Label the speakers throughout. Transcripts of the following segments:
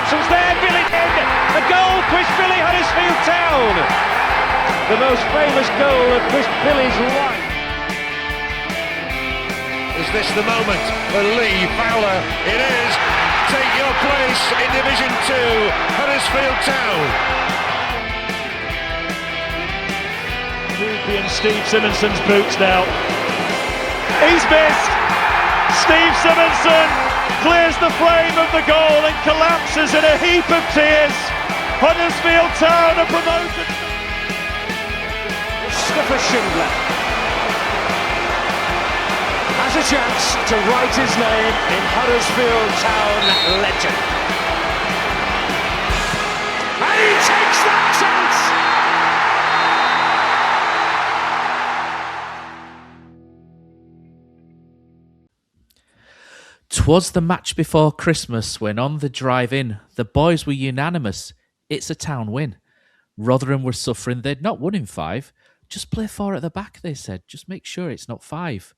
Speaker 1: Thompson's there, Billy in. A goal, Chris Billy, Huddersfield Town. The most famous goal of Chris Billy's life.
Speaker 2: Is this the moment for Lee Fowler? It is. Take your place in Division 2, Huddersfield Town.
Speaker 1: Ruby and Steve Simonson's boots now. He's missed. Steve Simonson clears the frame of the goal and collapses in a heap of tears. Huddersfield Town are promoted.
Speaker 3: Mustafa Schindler has a chance to write his name in Huddersfield Town legend. And he takes that chance!
Speaker 4: 'Twas the match before Christmas when on the drive-in the boys were unanimous. It's a town win. Rotherham were suffering. They'd not won in 5. Just play 4 at the back, they said. Just make sure it's not 5.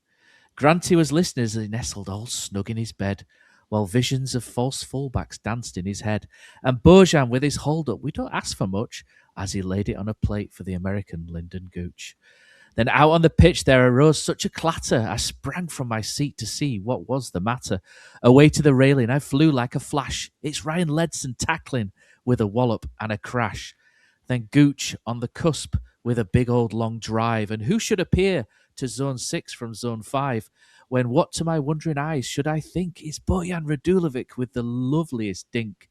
Speaker 4: Granty was listening as he nestled all snug in his bed, while visions of false fullbacks danced in his head. And Bojan with his hold-up, we don't ask for much, as he laid it on a plate for the American Lyndon Gooch. Then out on the pitch there arose such a clatter, I sprang from my seat to see what was the matter. Away to the railing I flew like a flash. It's Ryan Ledson tackling with a wallop and a crash. Then Gooch on the cusp with a big old long drive. And who should appear to Zone 6 from Zone 5, when what to my wondering eyes should I think is Bojan Radulovic with the loveliest dink.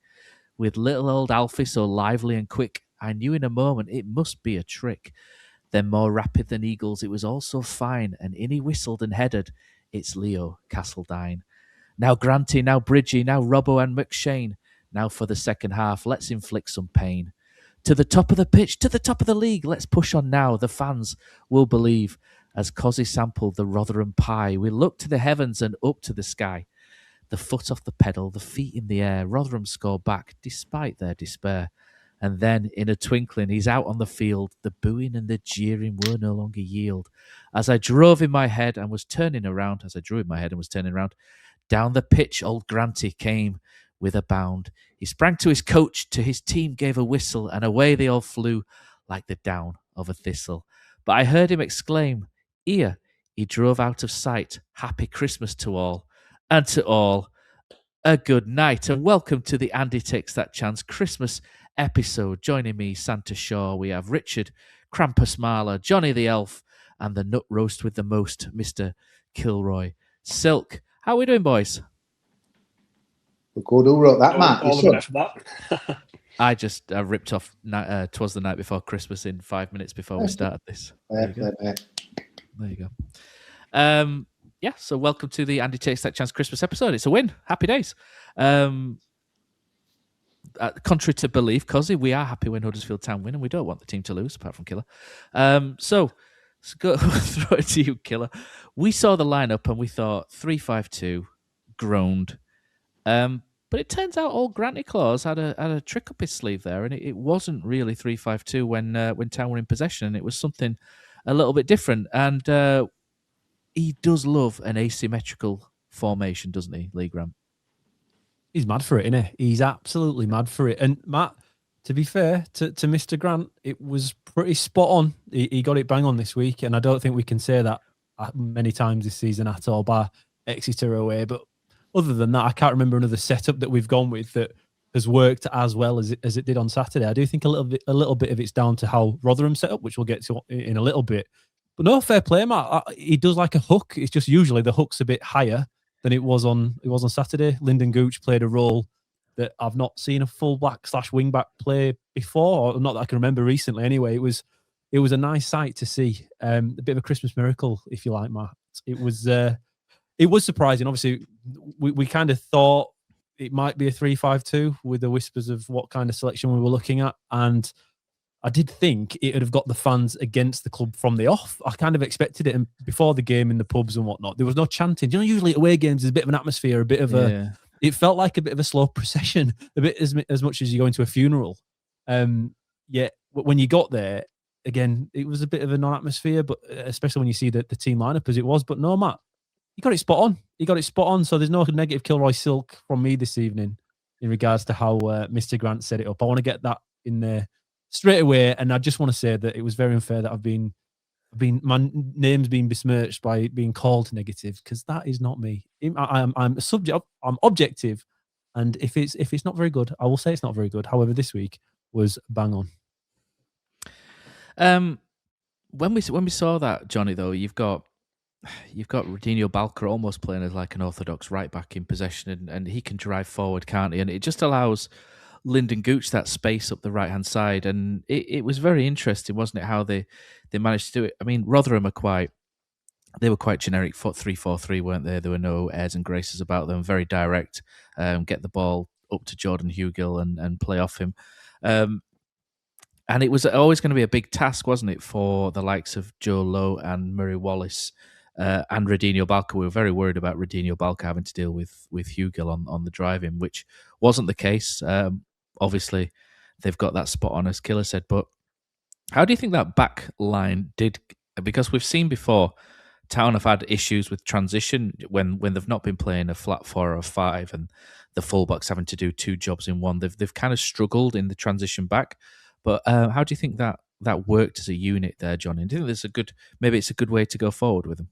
Speaker 4: With little old Alfie so lively and quick, I knew in a moment it must be a trick. Then more rapid than eagles, it was all so fine, and in he whistled and headed, it's Leo Castledine. Now Granty, now Bridgie, now Robbo and McShane. Now for the second half, let's inflict some pain. To the top of the pitch, to the top of the league, let's push on now, the fans will believe. As Cozzy sampled the Rotherham pie, we look to the heavens and up to the sky. The foot off the pedal, the feet in the air, Rotherham score back despite their despair. And then, in a twinkling, he's out on the field. The booing and the jeering were no longer yield. As I drove in my head and was turning around, down the pitch old Granty came with a bound. He sprang to his coach, to his team gave a whistle, and away they all flew like the down of a thistle. But I heard him exclaim, ere he drove out of sight, happy Christmas to all, and to all a good night. And welcome to the Andy Takes That Chance Christmas episode. Joining me, Santa Shaw, we have Richard Krampus Marler, Johnny the Elf, and the nut roast with the most, Mr. Kilroy Silk. How are we doing, boys?
Speaker 5: We're good. Who wrote that, Matt?
Speaker 6: All the best for that.
Speaker 4: I just ripped off 'Twas the Night Before Christmas in 5 minutes before we started this. There you go. Yeah, so welcome to the Andy Takes That Chance Christmas episode. It's a win. Happy days. Contrary to belief, Cozzy, we are happy when Huddersfield Town win, and we don't want the team to lose, apart from Killer. So go throw it to you, Killer. We saw the lineup and we thought 3-5-2, groaned. But it turns out old Granty Claus had a trick up his sleeve there, and it wasn't really 3-5-2 when Town were in possession, and it was something a little bit different. And he does love an asymmetrical formation, doesn't he, Lee Grant?
Speaker 7: He's mad for it, isn't he? He's absolutely mad for it. And Matt, to be fair to Mr. Grant, it was pretty spot on. He got it bang on this week, and I don't think we can say that many times this season at all, bar Exeter away. But other than that, I can't remember another setup that we've gone with that has worked as well as it did on Saturday. I do think a little bit of it's down to how Rotherham set up, which we'll get to in a little bit. But no, fair play, Matt. He does like a hook. It's just usually the hook's a bit higher than it was on Saturday. Lyndon Gooch played a role that I've not seen a full-back/wing back play before, or not that I can remember recently. Anyway, it was a nice sight to see. A bit of a Christmas miracle, if you like, Matt. It was surprising. Obviously, we kind of thought it might be a 3-5-2 with the whispers of what kind of selection we were looking at, and I did think it would have got the fans against the club from the off. I kind of expected it, and before the game in the pubs and whatnot, there was no chanting. You know, usually at away games, there's a bit of an atmosphere, a bit of a. It felt like a bit of a slow procession, a bit as much as you go into a funeral. Yet when you got there, again, it was a bit of a non-atmosphere, but especially when you see the team lineup as it was. But no, Matt, you got it spot on. So there's no negative Kilroy Silk from me this evening. in regards to how Mr. Grant set it up. I want to get that in there straight away, and I just want to say that it was very unfair that my name's been besmirched by being called negative, because that is not me. I'm a subject. I'm objective, and if it's not very good, I will say it's not very good. However, this week was bang on.
Speaker 4: When we saw that, Johnny, though, you've got Radinho Balca almost playing as like an orthodox right back in possession, and he can drive forward, can't he? And it just allows Lyndon Gooch that space up the right hand side, and it was very interesting, wasn't it? How they managed to do it. I mean, Rotherham were quite generic 3-4-3, weren't they? There were no airs and graces about them. Very direct. Get the ball up to Jordan Hugill and play off him. And it was always going to be a big task, wasn't it, for the likes of Joe Lowe and Murray Wallace and Radinho Balca. We were very worried about Radinho Balca having to deal with Hugill on the drive-in, which wasn't the case. Obviously, they've got that spot on, as Killer said. But how do you think that back line did? Because we've seen before, Town have had issues with transition when they've not been playing a flat 4 or 5 and the fullbacks having to do 2 jobs in one. They've kind of struggled in the transition back. But how do you think that worked as a unit there, Johnny? Do you think maybe it's a good way to go forward with them?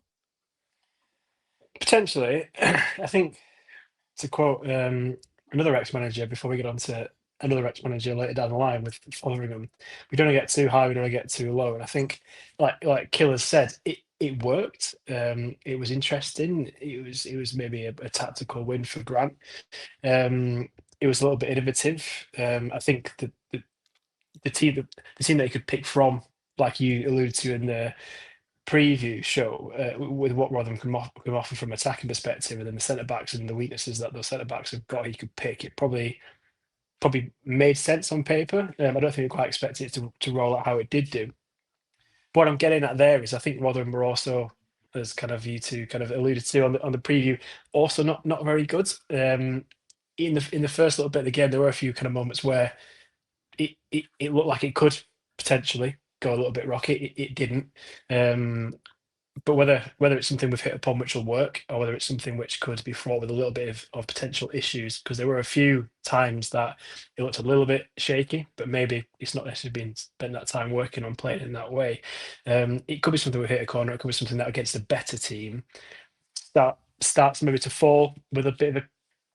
Speaker 6: Potentially. I think, to quote another ex-manager before we get on to another ex-manager later down the line with Rotherham, we don't want to get too high, we don't want to get too low. And I think, like Killers said, it worked. It was interesting. It was maybe a tactical win for Grant. It was a little bit innovative. I think the team that you could pick from, like you alluded to in the preview show, with what Rotherham can offer from attacking perspective, and then the centre backs and the weaknesses that those centre backs have got, he could pick. It probably made sense on paper. I don't think we quite expected it to roll out how it did do. What I'm getting at there is, I think Rotherham were also, as kind of you two kind of alluded to on the preview, also not very good. In the first little bit of the game, there were a few kind of moments where it looked like it could potentially go a little bit rocky. It didn't. But whether it's something we've hit upon which will work, or whether it's something which could be fraught with a little bit of potential issues, because there were a few times that it looked a little bit shaky, but maybe it's not necessarily spent that time working on playing in that way. It could be something we hit a corner. It could be something that against a better team that starts maybe to fall with a bit of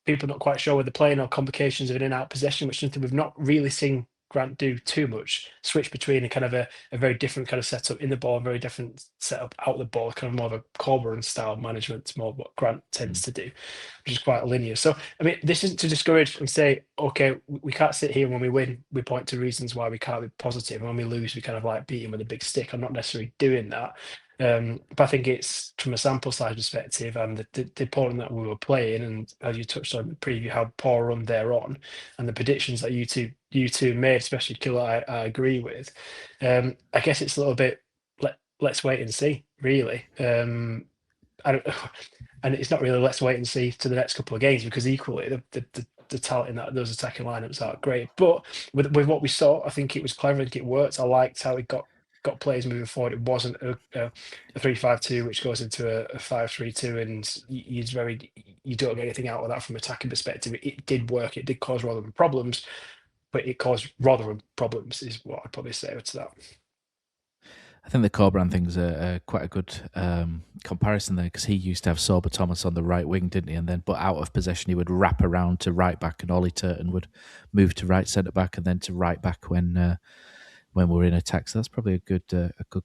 Speaker 6: people not quite sure where they're playing, or complications of an in-out possession, which is something we've not really seen Grant do too much. Switch between a kind of a very different kind of setup in the ball, very different setup out the ball, kind of more of a Corberan style management. It's more what Grant tends to do, which is quite linear. So, I mean, this isn't to discourage and say, okay, we can't sit here when we win, we point to reasons why we can't be positive, and when we lose, we kind of like beat him with a big stick. I'm not necessarily doing that. But I think it's from a sample size perspective and the opponent that we were playing, and as you touched on in the preview, how poor run they're on, and the predictions that you two made, especially Killer, I agree with. I guess it's a little bit let's wait and see, really. And it's not really let's wait and see to the next couple of games, because equally the talent in those attacking lineups are great. But with what we saw, I think it was clever. I think it worked. I liked how it got players moving forward. It wasn't a 3-5-2 which goes into a 5-3-2, and you don't get anything out of that from attacking perspective. It did work. It did cause Rotherham problems, but it caused Rotherham problems is what I'd probably say to that.
Speaker 4: I think the Corberan thing's quite a good comparison there, because he used to have Sorba Thomas on the right wing, didn't he? And then, but out of possession, he would wrap around to right back, and Ollie Turton would move to right centre back and then to right back when we're in attack. So that's probably a good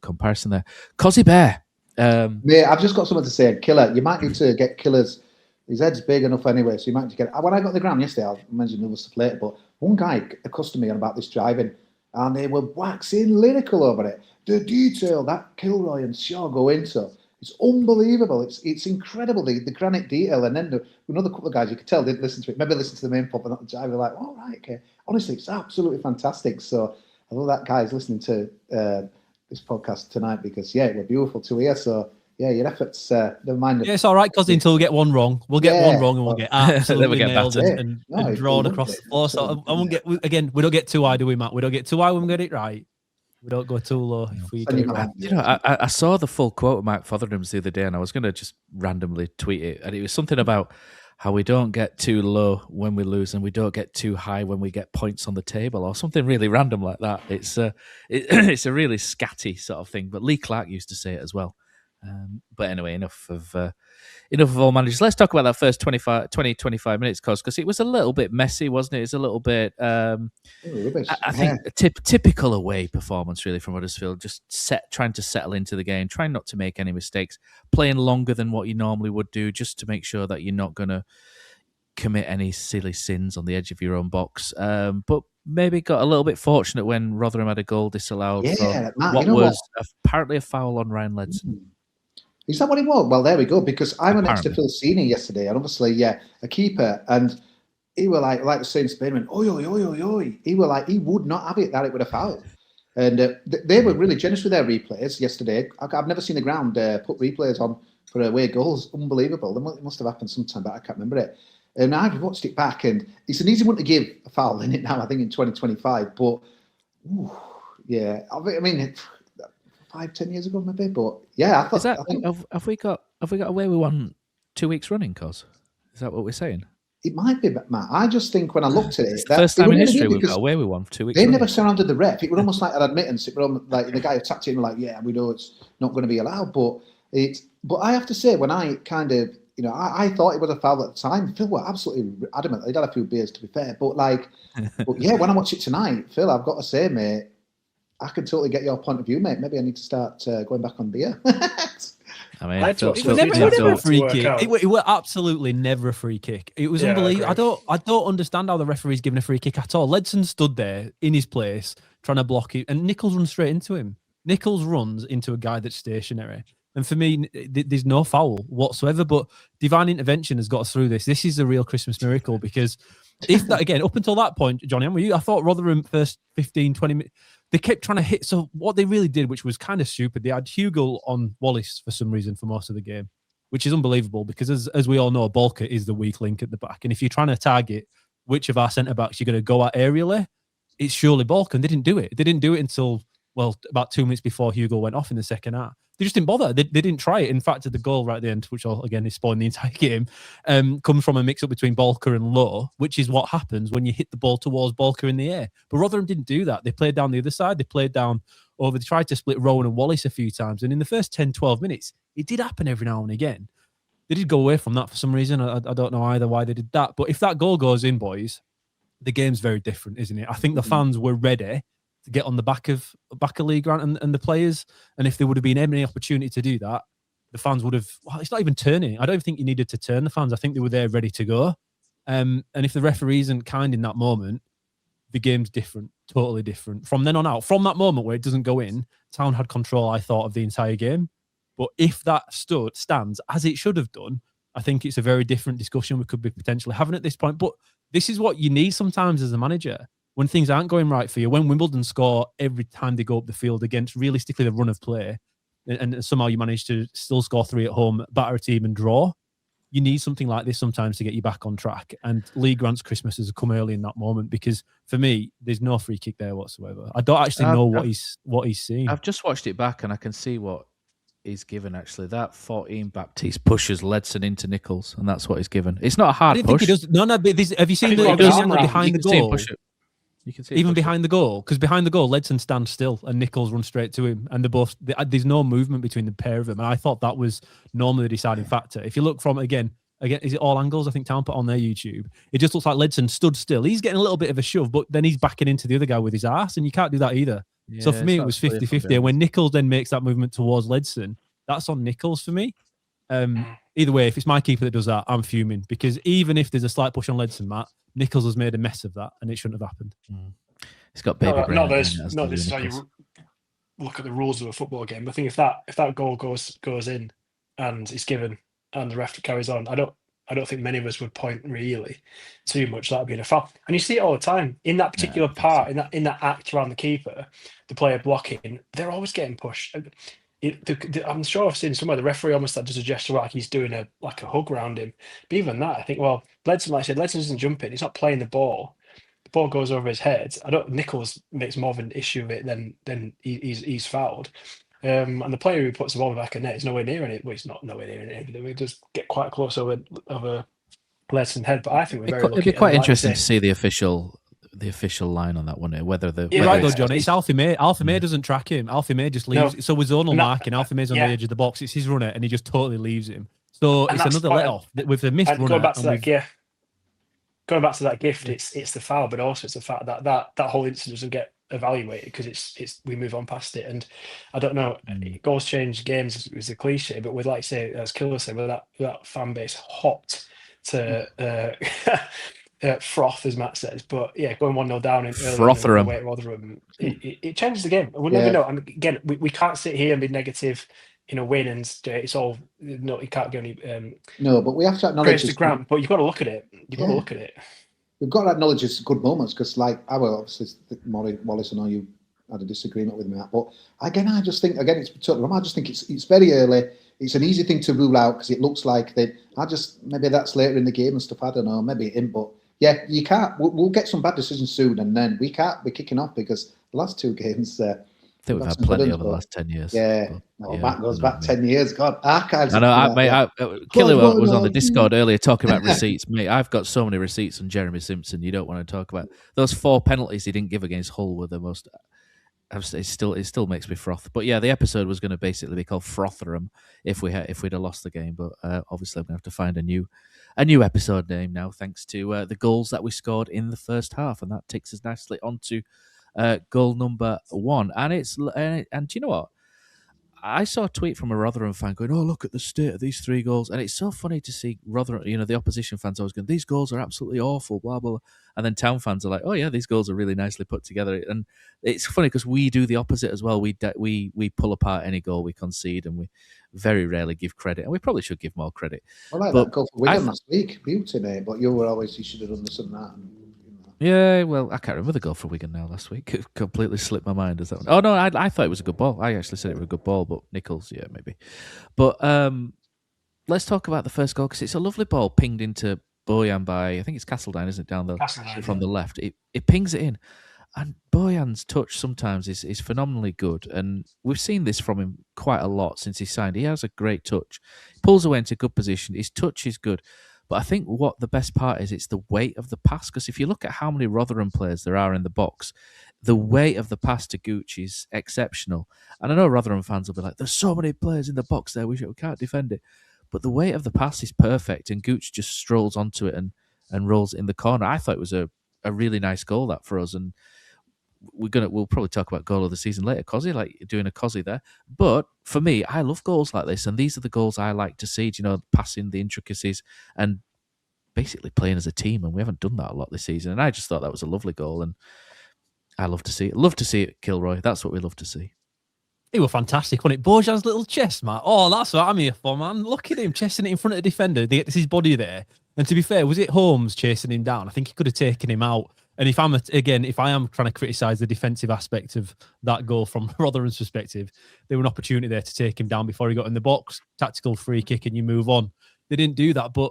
Speaker 4: comparison there. Cozzy Bear.
Speaker 5: Mate, I've just got something to say. Killer, you might need to get Killer's. His head's big enough anyway, so you might need to get. When I got the ground yesterday, I mentioned another stuff later, but one guy accosted me on about this driving, and they were waxing lyrical over it. The detail that Kilroy and Shaw go into, it's unbelievable. It's incredible, the granite detail. And then another couple of guys, you could tell, didn't listen to it. Maybe listen to the main pop and not the drive. They're like, oh, right, okay. Honestly, it's absolutely fantastic. So I love that guy's listening to this podcast tonight, because, yeah, it was beautiful to hear. So, yeah, your efforts, never mind.
Speaker 7: Yeah, it's all right, Cozzy, until we get one wrong. We'll get one wrong and we'll get absolutely nailed and drawn across the floor. So I won't get, again, we don't get too high, do we, Matt? We don't get too high when we get it right. We don't go too low if we get it right.
Speaker 4: You know, I saw the full quote of Mark Fotheringham's the other day, and I was going to just randomly tweet it, and it was something about how we don't get too low when we lose and we don't get too high when we get points on the table or something really random like that. It's it's a really scatty sort of thing. But Lee Clark used to say it as well. But anyway, enough of all managers. Let's talk about that first 25 minutes, because it was a little bit messy, wasn't it? It's a little bit, I think, a typical away performance, really, from Huddersfield. Just trying to settle into the game, trying not to make any mistakes, playing longer than what you normally would do, just to make sure that you're not going to commit any silly sins on the edge of your own box. But maybe got a little bit fortunate when Rotherham had a goal disallowed for
Speaker 5: Matt,
Speaker 4: was apparently a foul on Ryan Ledson.
Speaker 5: Is that what it was? Well, there we go. Because I went next to Phil Senior yesterday, and obviously, a keeper, and he were like the same Spain went, oi, oi, oi, oi, oi. He were like, he would not have it that it would have fouled. And they were really generous with their replays yesterday. I've never seen the ground put replays on for away goals. Unbelievable. It must have happened sometime, but I can't remember it. And I've watched it back, and it's an easy one to give a foul in it now, I think, in 2025. But, I mean, 5-10 years ago, maybe. But, I think
Speaker 4: have we got away with one 2 weeks running, Cos? Is that what we're saying?
Speaker 5: It might be, Matt. I just think when I looked at it,
Speaker 4: it's the first time in history we've got away with one 2 weeks.
Speaker 5: They never surrounded the ref. It was almost like an admittance. It was almost like the guy attacked him, like, we know it's not going to be allowed. But I have to say, when I kind of, I thought it was a foul at the time. Phil were absolutely adamant. They'd had a few beers, to be fair. But when I watch it tonight, Phil, I've got to say, mate, I can totally get your point of view, mate. Maybe I need to start going back on beer.
Speaker 4: I mean,
Speaker 7: it was never a free kick. It was absolutely never a free kick. It was unbelievable. I don't understand how the referee's given a free kick at all. Ledson stood there in his place trying to block it, and Nichols runs straight into him. Nichols runs into a guy that's stationary. And for me, there's no foul whatsoever. But divine intervention has got us through this. This is a real Christmas miracle, because if that, again, up until that point, Johnny, I thought Rotherham first 15, 20 minutes, they kept trying to hit. So what they really did, which was kind of stupid, they had Hugo on Wallace for some reason for most of the game, which is unbelievable, because as we all know, Balker is the weak link at the back. And if you're trying to target which of our centre-backs you're going to go at aerially, it's surely Balker. And they didn't do it. They didn't do it until, about 2 minutes before Hugo went off in the second half. They just didn't bother. They didn't try it. In fact, the goal right at the end, which again is spoiling the entire game, comes from a mix-up between Balker and Lowe, which is what happens when you hit the ball towards Balker in the air. But Rotherham didn't do that. They played down the other side. They played down over. They tried to split Rowan and Wallace a few times. And in the first 10, 12 minutes, it did happen every now and again. They did go away from that for some reason. I don't know either why they did that. But if that goal goes in, boys, the game's very different, isn't it? I think the fans were ready to get on the back of Lee Grant and the players. And if there would have been any opportunity to do that, the fans would have, it's not even turning. I don't think you needed to turn the fans. I think they were there ready to go. And if the referee isn't kind in that moment, the game's different, totally different. From then on out, from that moment where it doesn't go in, Town had control, I thought, of the entire game. But if that stands as it should have done, I think it's a very different discussion we could be potentially having at this point. But this is what you need sometimes as a manager. When things aren't going right for you, when Wimbledon score every time they go up the field against realistically the run of play, and somehow you manage to still score 3 at home, batter a team and draw, you need something like this sometimes to get you back on track. And Lee Grant's Christmas has come early in that moment, because for me, there's no free kick there whatsoever. I don't actually know what he's seeing.
Speaker 4: I've just watched it back and I can see what he's given, actually. That 14 Baptiste pushes Ledson into Nichols, and that's what he's given. It's not a hard push.
Speaker 7: Think he does. No, but have you seen the behind the goal? You can see even behind the goal, because behind the goal, Ledson stands still and Nichols runs straight to him, and there's no movement between the pair of them. And I thought that was normally the deciding factor. If you look from again, is it all angles? I think Town put on their YouTube. It just looks like Ledson stood still. He's getting a little bit of a shove, but then he's backing into the other guy with his ass, and you can't do that either. Yeah, so for me, it was 50-50. And when Nichols then makes that movement towards Ledson, that's on Nichols for me. Either way, if it's my keeper that does that, I'm fuming, because even if there's a slight push on Ledson, Matt, Nichols has made a mess of that, and it shouldn't have happened.
Speaker 4: He's got baby brain.
Speaker 6: Not this is how you look at the rules of a football game. I think if that goal goes in and is given and the ref carries on, I don't think many of us would point really too much that would be a foul. And you see it all the time in that particular part, in that act around the keeper, the player blocking, they're always getting pushed. I'm sure I've seen somewhere the referee almost does a gesture like he's doing a hug around him. But even that, I think, well, Ledson, like I said, Ledson isn't jumping. He's not playing the ball. The ball goes over his head. Nichols makes more of an issue of it than he's fouled. And the player who puts the ball in the back of net is nowhere near it. Well, he's not nowhere near it. He does get quite close over players in head. But I think we're very lucky.
Speaker 4: It'd be quite
Speaker 6: like
Speaker 4: interesting to see the official line on that, wouldn't it? Whether the
Speaker 6: Yeah,
Speaker 7: You're right though,
Speaker 6: it's-
Speaker 7: John. It's Alfie May. Alfie May doesn't track him. Alfie May just leaves.
Speaker 6: No.
Speaker 7: So with zonal
Speaker 6: And that-
Speaker 7: marking, Alfie May's on
Speaker 6: yeah.
Speaker 7: the edge of the box. It's his runner, and he just totally leaves him. So
Speaker 6: And
Speaker 7: it's
Speaker 6: that's
Speaker 7: another
Speaker 6: quite
Speaker 7: let off with the missed
Speaker 6: And
Speaker 7: runner.
Speaker 6: going back to
Speaker 7: and
Speaker 6: that,
Speaker 7: we've-
Speaker 6: yeah. Going back to that gift, it's the foul, but also it's the fact that that whole incident doesn't get evaluated because it's we move on past it. And I don't know, goals change games is a cliche, but with, like say, as Killer said, with that fan base hot to froth, as Matt says. But yeah, going 1-0 down in
Speaker 4: Rotherham.
Speaker 6: away at Rotherham, it changes the game. We'll never know. And again, we can't sit here and be negative in a win and it's all no. You can't go any
Speaker 5: No, but we have to acknowledge
Speaker 6: praise to Grant. But you've got to look at it. You've got to look at it.
Speaker 5: We've got to acknowledge it's good moments because, like, obviously, Wallace, I know you had a disagreement with me, but again, I just think, it's totally wrong. I just think it's very early. It's an easy thing to rule out because it looks like maybe that's later in the game and stuff. I don't know, maybe it isn't, but yeah, you can't. We'll get some bad decisions soon, and then we can't be kicking off because the last two games.
Speaker 4: I think we've had plenty over the last 10 years.
Speaker 5: Yeah, that goes back 10 years. God, archives.
Speaker 4: I know, mate. Killer was on the Discord earlier talking about receipts. Mate, I've got so many receipts on Jeremy Simpson. You don't want to talk about those 4 penalties he didn't give against Hull were the most. It still makes me froth. But yeah, the episode was going to basically be called Rotherham if we'd have lost the game. But obviously, I'm going to have to find a new episode name now, thanks to the goals that we scored in the first half, and that takes us nicely onto goal number 1. And do you know what? I saw a tweet from a Rotherham fan going, "Oh, look at the state of these 3 goals," and it's so funny to see Rotherham. The opposition fans always going, "These goals are absolutely awful," blah blah, and then Town fans are like, "Oh yeah, these goals are really nicely put together." And it's funny because we do the opposite as well. We pull apart any goal we concede, and we very rarely give credit, and we probably should give more credit.
Speaker 5: I like that goal for Wigan last week, beauty, mate. But you should have done this and that.
Speaker 4: Yeah, well, I can't remember the goal for Wigan now last week. It completely slipped my mind. As that one. Oh no, I thought it was a good ball. I actually said it was a good ball, but Nichols, yeah, maybe. But let's talk about the first goal because it's a lovely ball pinged into Bojan by, I think it's Castledine, isn't it, down from the left. It pings it in, and Bojan's touch sometimes is phenomenally good, and we've seen this from him quite a lot since he signed. He has a great touch. He pulls away into good position. His touch is good. But I think what the best part is, it's the weight of the pass. Because if you look at how many Rotherham players there are in the box, the weight of the pass to Gooch is exceptional. And I know Rotherham fans will be like, "There's so many players in the box there, we can't defend it." But the weight of the pass is perfect, and Gooch just strolls onto it and rolls it in the corner. I thought it was a really nice goal that for us, and we'll probably talk about goal of the season later. Cozzy, like doing a Cozzy there. But for me, I love goals like this, and these are the goals I like to see. Passing the intricacies and basically playing as a team, and we haven't done that a lot this season. And I just thought that was a lovely goal, and I love to see it. Love to see it, Kilroy. That's what we love to see.
Speaker 7: He was fantastic, wasn't it? Bojan's little chest, man. Oh, that's what I'm here for, man. Look at him chesting it in front of the defender. They get his body there. And to be fair, was it Holmes chasing him down? I think he could have taken him out. And if I am trying to criticise the defensive aspect of that goal from Rotherham's perspective, there was an opportunity there to take him down before he got in the box. Tactical free kick and you move on. They didn't do that, but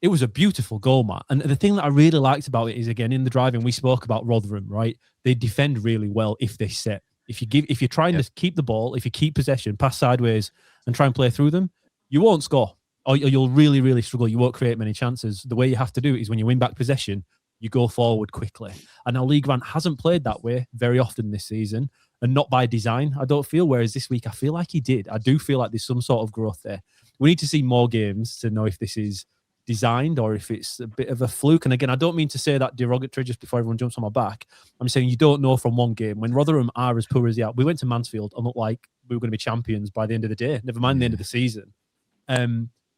Speaker 7: it was a beautiful goal, Matt. And the thing that I really liked about it is, again, in the driving, we spoke about Rotherham, right? They defend really well if they set. If you're trying to keep the ball, if you keep possession, pass sideways and try and play through them, you won't score. Or you'll really, really struggle. You won't create many chances. The way you have to do it is when you win back possession, you go forward quickly. And now Lee Grant hasn't played that way very often this season, and not by design, I don't feel. Whereas this week, I feel like he did. I do feel like there's some sort of growth there. We need to see more games to know if this is designed or if it's a bit of a fluke. And again, I don't mean to say that derogatory just before everyone jumps on my back. I'm saying you don't know from one game. When Rotherham are as poor as they are, we went to Mansfield and looked like we were going to be champions by the end of the day, never mind the end of the season.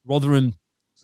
Speaker 7: Rotherham,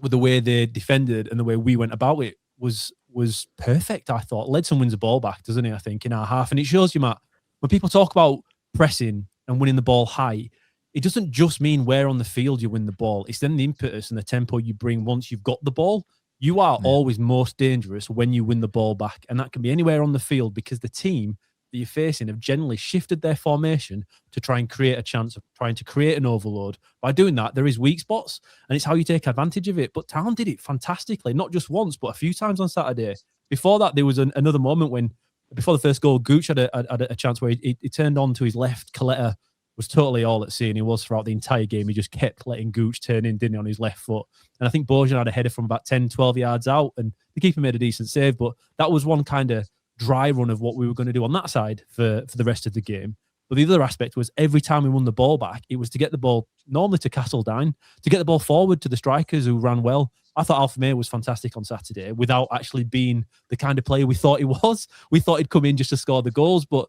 Speaker 7: with the way they defended and the way we went about it, was perfect, I thought. Ledson wins the ball back, doesn't he, I think, in our half. And it shows you, Matt, when people talk about pressing and winning the ball high, it doesn't just mean where on the field you win the ball. It's then the impetus and the tempo you bring once you've got the ball. You are always most dangerous when you win the ball back. And that can be anywhere on the field because the team that you're facing have generally shifted their formation to try and create a chance of trying to create an overload. By doing that, there is weak spots, and it's how you take advantage of it. But Town did it fantastically, not just once, but a few times on Saturday. Before that, there was another moment when, before the first goal, Gooch had a chance where he turned on to his left. Coletta was totally all at sea, and he was throughout the entire game. He just kept letting Gooch turn in, didn't he, on his left foot. And I think Bojan had a header from about 10, 12 yards out, and the keeper made a decent save. But that was one kind of dry run of what we were going to do on that side for the rest of the game. But the other aspect was every time we won the ball back, it was to get the ball normally to Castledine, to get the ball forward to the strikers who ran well. I thought Alfie May was fantastic on Saturday without actually being the kind of player we thought he was. We thought he'd come in just to score the goals. But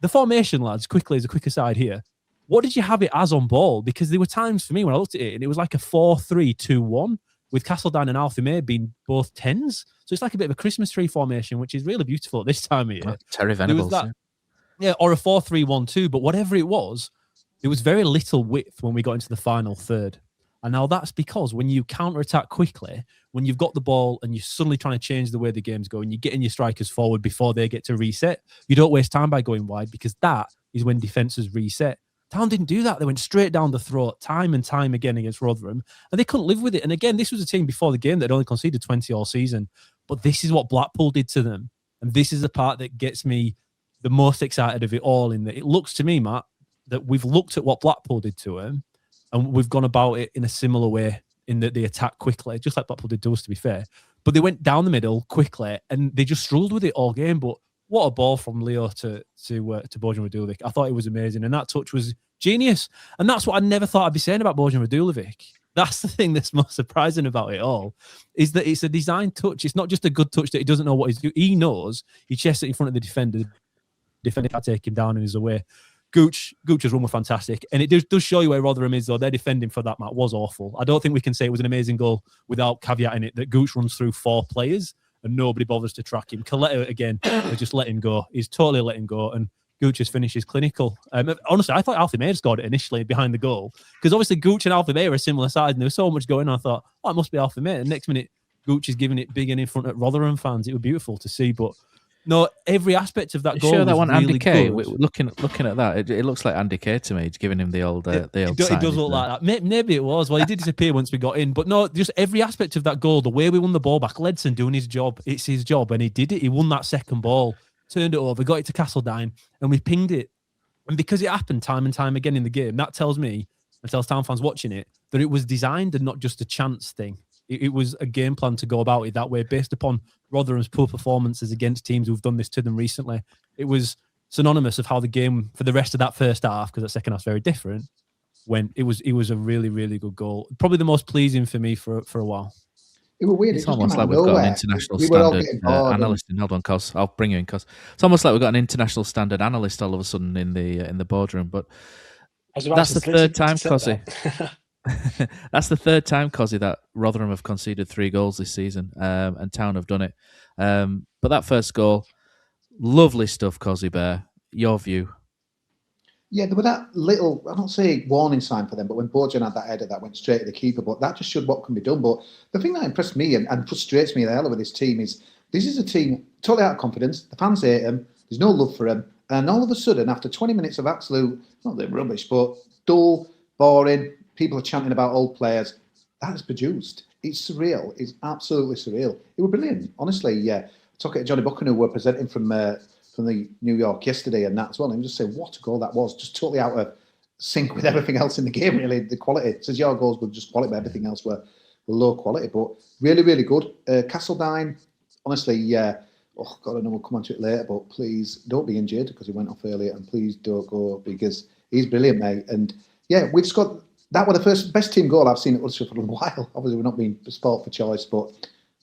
Speaker 7: the formation, lads, quickly as a quick aside here, what did you have it as on ball? Because there were times for me when I looked at it and it was like a 4-3-2-1 with Castledine and Alfie May being both 10s. So it's like a bit of a Christmas tree formation, which is really beautiful at this time of year.
Speaker 4: Terry Venables.
Speaker 7: Yeah, or a 4-3-1-2. But whatever it was, there was very little width when we got into the final third. And now that's because when you counter-attack quickly, when you've got the ball and you're suddenly trying to change the way the game's going, you're getting your strikers forward before they get to reset. You don't waste time by going wide because that is when defences reset. Town didn't do that. They went straight down the throat time and time again against Rotherham, and they couldn't live with it. And again, this was a team before the game that had only conceded 20 all season. But this is what Blackpool did to them. And this is the part that gets me the most excited of it all, in that it looks to me, Matt, that we've looked at what Blackpool did to him and we've gone about it in a similar way, in that they attack quickly, just like Blackpool did to us, to be fair. But they went down the middle quickly and they just struggled with it all game. But what a ball from Leo to Bojan Radulovic. I thought it was amazing. And that touch was genius. And that's what I never thought I'd be saying about Bojan Radulovic. That's the thing that's most surprising about it all, is that it's a design touch. It's not just a good touch that he doesn't know what he's doing. He knows. He chests it in front of the defender. The defender can't take him down and he's away. Gooch's run was fantastic. And it does show you where Rotherham is, though. Their defending for that match was awful. I don't think we can say it was an amazing goal without caveating it that Gooch runs through 4 players and nobody bothers to track him. Coletta, again, they just let him go. He's totally let him go. And Gooch's finish is clinical. Honestly, I thought Alfie May had scored it initially behind the goal, because obviously Gooch and Alfie May are a similar size and there was so much going on. I thought, oh, it must be Alfie May. And next minute, Gooch is giving it big and in front of Rotherham fans. It was beautiful to see. But no, every aspect of that goal
Speaker 4: sure that
Speaker 7: was
Speaker 4: one
Speaker 7: really
Speaker 4: Andy Kay.
Speaker 7: good.
Speaker 4: Looking at that, it looks like Andy Kay to me. He's giving him the old
Speaker 7: It
Speaker 4: sign,
Speaker 7: does look like that. Maybe it was. Well, he did disappear once we got in. But no, just every aspect of that goal, the way we won the ball back, Ledson doing his job. It's his job, and he did it. He won that second ball, turned it over, got it to Castledine, and we pinged it. And because it happened time and time again in the game, that tells me, and tells Town fans watching it, that it was designed and not just a chance thing. It was a game plan to go about it that way, based upon Rotherham's poor performances against teams who've done this to them recently. It was synonymous of how the game for the rest of that first half, because that second half's very different, when it was a really, really good goal. Probably the most pleasing for me for a while.
Speaker 5: It was weird.
Speaker 4: It's almost like we've got an international standard analyst. Hold on, Cos. I'll bring you in, Cos. It's almost like we've got an international standard analyst all of a sudden in the boardroom. But that's the third time, Cosy. That's the third time, Cosy, that Rotherham have conceded 3 goals this season, and Town have done it. But that first goal, lovely stuff, Cosy Bear. Your view?
Speaker 5: Yeah, there was that little, I don't say warning sign for them, but when Bojan had that header that went straight to the keeper, but that just showed what can be done. But the thing that impressed me and frustrates me the hell with this team is this is a team totally out of confidence. The fans hate them. There's no love for them. And all of a sudden, after 20 minutes of absolute, not that rubbish, but dull, boring, people are chanting about old players, that is produced. It's surreal. It's absolutely surreal. It was brilliant. Honestly, yeah. I took it to Johnny Buchan, who were presenting from the New York yesterday, and that as well. And just say what a goal that was. Just totally out of sync with everything else in the game, really. The quality. It says your goals were just quality, but everything else were low quality. But really, really good. Castledine, honestly, yeah. Oh, God, I know we'll come on to it later, but please don't be injured because he went off earlier, and please don't go because he's brilliant, mate. And yeah, we just got that was the best team goal I've seen at Ulster for a while. Obviously, we're not being sport for choice, but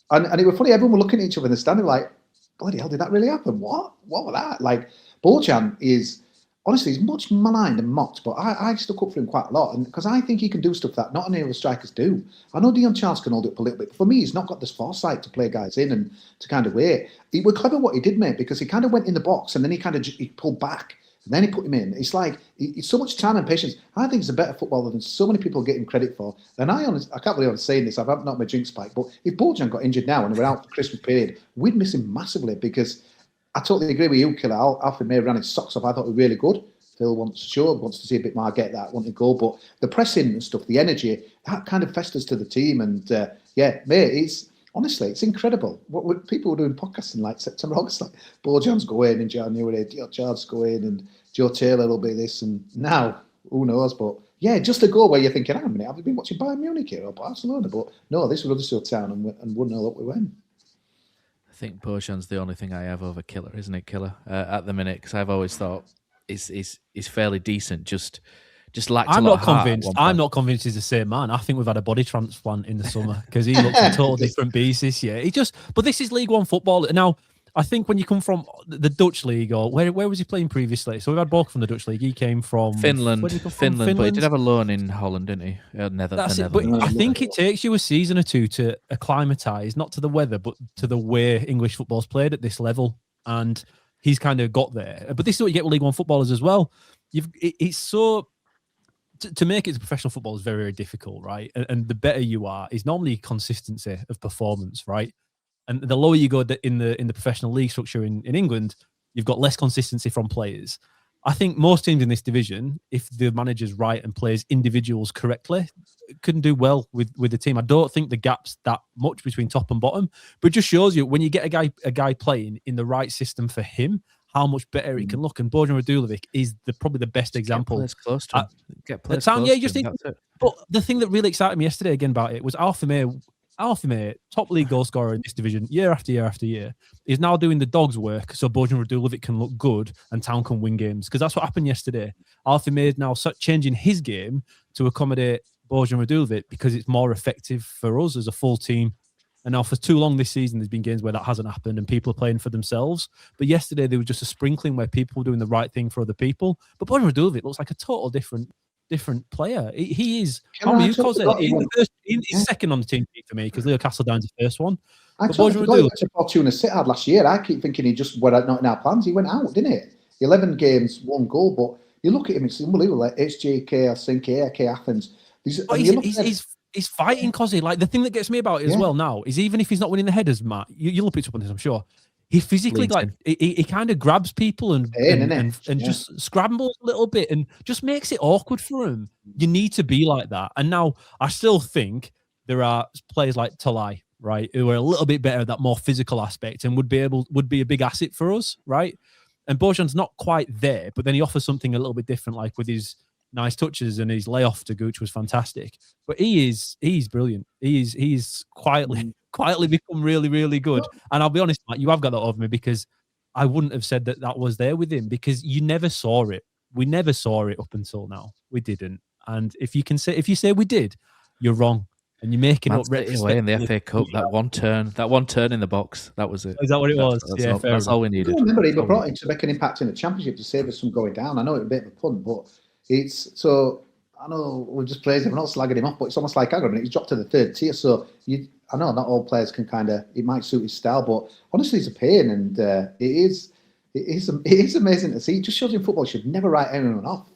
Speaker 5: and it was funny. Everyone were looking at each other in the standing like, bloody hell, did that really happen? What was that? Like, Bojan is honestly, he's much maligned and mocked, but I stuck up for him quite a lot, and because I think he can do stuff that not any other strikers do. I know Dion Charles can hold it up a little bit, but for me, he's not got this foresight to play guys in and to kind of wait. He was clever what he did, mate, because he kind of went in the box and then he pulled back. And then he put him in. It's like it's so much time and patience. I think he's a better footballer than so many people get him credit for. And I can't believe I'm saying this. I've not my drink spike. But if Bojan got injured now and we're out for the Christmas period, we'd miss him massively because I totally agree with you, Killer. Alfred May ran his socks off. I thought he was really good. Phil wants to see a bit more. I get that, want to go. But the pressing and stuff, the energy, that kind of festers to the team. And yeah, mate, honestly, it's incredible. What people were doing podcasting like September, August, like Bojan's going in January, Dion Charles going and Joe Taylor will be this. And now who knows? But yeah, just a goal where you're thinking, hang on a minute, have we been watching Bayern Munich here or Barcelona? But no, this was Huddersfield Town and wouldn't know that we went.
Speaker 4: I think Bojan's the only thing I have over Killer, isn't it, Killer? At the minute, because I've always thought he's fairly decent. Just lacked a lot of heart.
Speaker 7: I'm not convinced he's the same man. I think we've had a body transplant in the summer because he looks a total different beast this year. But this is League One football now. I think when you come from the Dutch league, or where was he playing previously? So we've had Bork from the Dutch league. He came from
Speaker 4: Finland, but he did have a loan in Holland, didn't he?
Speaker 7: That's it. But I think it takes you a season or two to acclimatise, not to the weather, but to the way English football's played at this level. And he's kind of got there. But this is what you get with League One footballers as well. It's so... To make it to professional football is very, very difficult, right? And the better you are is normally consistency of performance, right? And the lower you go in the professional league structure in England, you've got less consistency from players. I think most teams in this division, if the manager's right and plays individuals correctly, couldn't do well with the team. I don't think the gap's that much between top and bottom, but it just shows you when you get a guy playing in the right system for him, how much better it can look. And Bojan Radulovic is probably the best example.
Speaker 4: Get players close to him.
Speaker 7: But the thing that really excited me yesterday again about it was Alfie May, top league goal scorer in this division, year after year after year, is now doing the dog's work so Bojan Radulovic can look good and Town can win games. Because that's what happened yesterday. Alfie May is now changing his game to accommodate Bojan Radulovic because it's more effective for us as a full team. And now for too long this season, there's been games where that hasn't happened and people are playing for themselves. But yesterday, there was just a sprinkling where people were doing the right thing for other people. But Bojan Radulovic looks like a total different player. He is. He's second on the team sheet for me because Leo Castledine's the first one.
Speaker 5: I forgot Fortuna City had last year. I keep thinking he just were not in our plans. He went out, didn't he? 11 games, 1 goal. But you look at him, it's unbelievable. Like HJK, Helsinki, AK Athens.
Speaker 7: He's fighting, Cozzy. Like the thing that gets me about it as well now is even if he's not winning the headers, Matt, you'll pick up on this, I'm sure. He physically he kind of grabs people and just scrambles a little bit and just makes it awkward for him. You need to be like that. And now I still think there are players like Talai, right, who are a little bit better at that more physical aspect and would be a big asset for us, right? And Bojan's not quite there, but then he offers something a little bit different, like with his nice touches and his layoff to Gooch was fantastic. But he's brilliant. He's quietly become really, really good. And I'll be honest, Matt, you have got that over me because I wouldn't have said that was there with him because you never saw it. We never saw it up until now. We didn't. And if you say we did, you're wrong. And you're making up
Speaker 4: away in the FA Cup. That one turn in the box. That was it.
Speaker 7: Is that what it was?
Speaker 4: That's all we needed.
Speaker 5: I remember he got brought in to make an impact in the Championship to save us from going down. I know it's a bit of a pun, but it's so. I know we're just praising him, we're not slagging him off, but it's almost like he's dropped to the 3rd tier. So I know not all players can it might suit his style, but honestly, it's a pain, and it is amazing to see. It just shows in football, you should never write anyone off.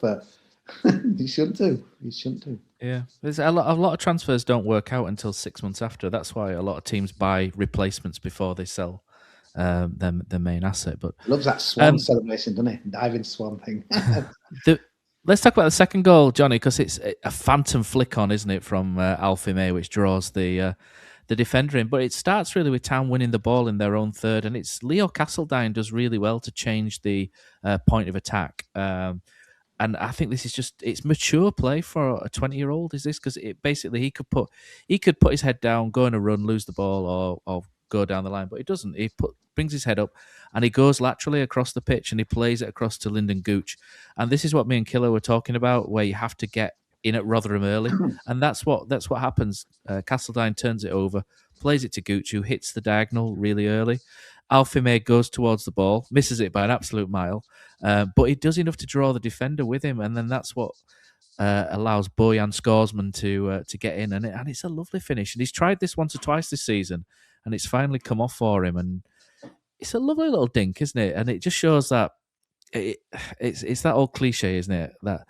Speaker 5: You shouldn't do.
Speaker 4: Yeah, there's a lot of transfers don't work out until 6 months after. That's why a lot of teams buy replacements before they sell their main asset. But
Speaker 5: loves that swan celebration, doesn't he? Diving swan thing.
Speaker 4: Let's talk about the second goal, Johnny, because it's a phantom flick on, isn't it, from Alfie May, which draws the defender in. But it starts really with Town winning the ball in their own third, and it's Leo Castlediine does really well to change the point of attack. And I think this is it's mature play for a 20-year-old. Is this because he could put his head down, go on a run, lose the ball, or go down the line, but he doesn't. He brings his head up and he goes laterally across the pitch and he plays it across to Lyndon Gooch. And this is what me and Killer were talking about, where you have to get in at Rotherham early, and that's what happens. Castlediine turns it over, plays it to Gooch, who hits the diagonal really early. Alfie May goes towards the ball, misses it by an absolute mile, but he does enough to draw the defender with him, and then that's what allows Bojan Scoresman to get in, and it's a lovely finish. And he's tried this once or twice this season, and it's finally come off for him. And it's a lovely little dink, isn't it? And it just shows that it's that old cliche, isn't it? That,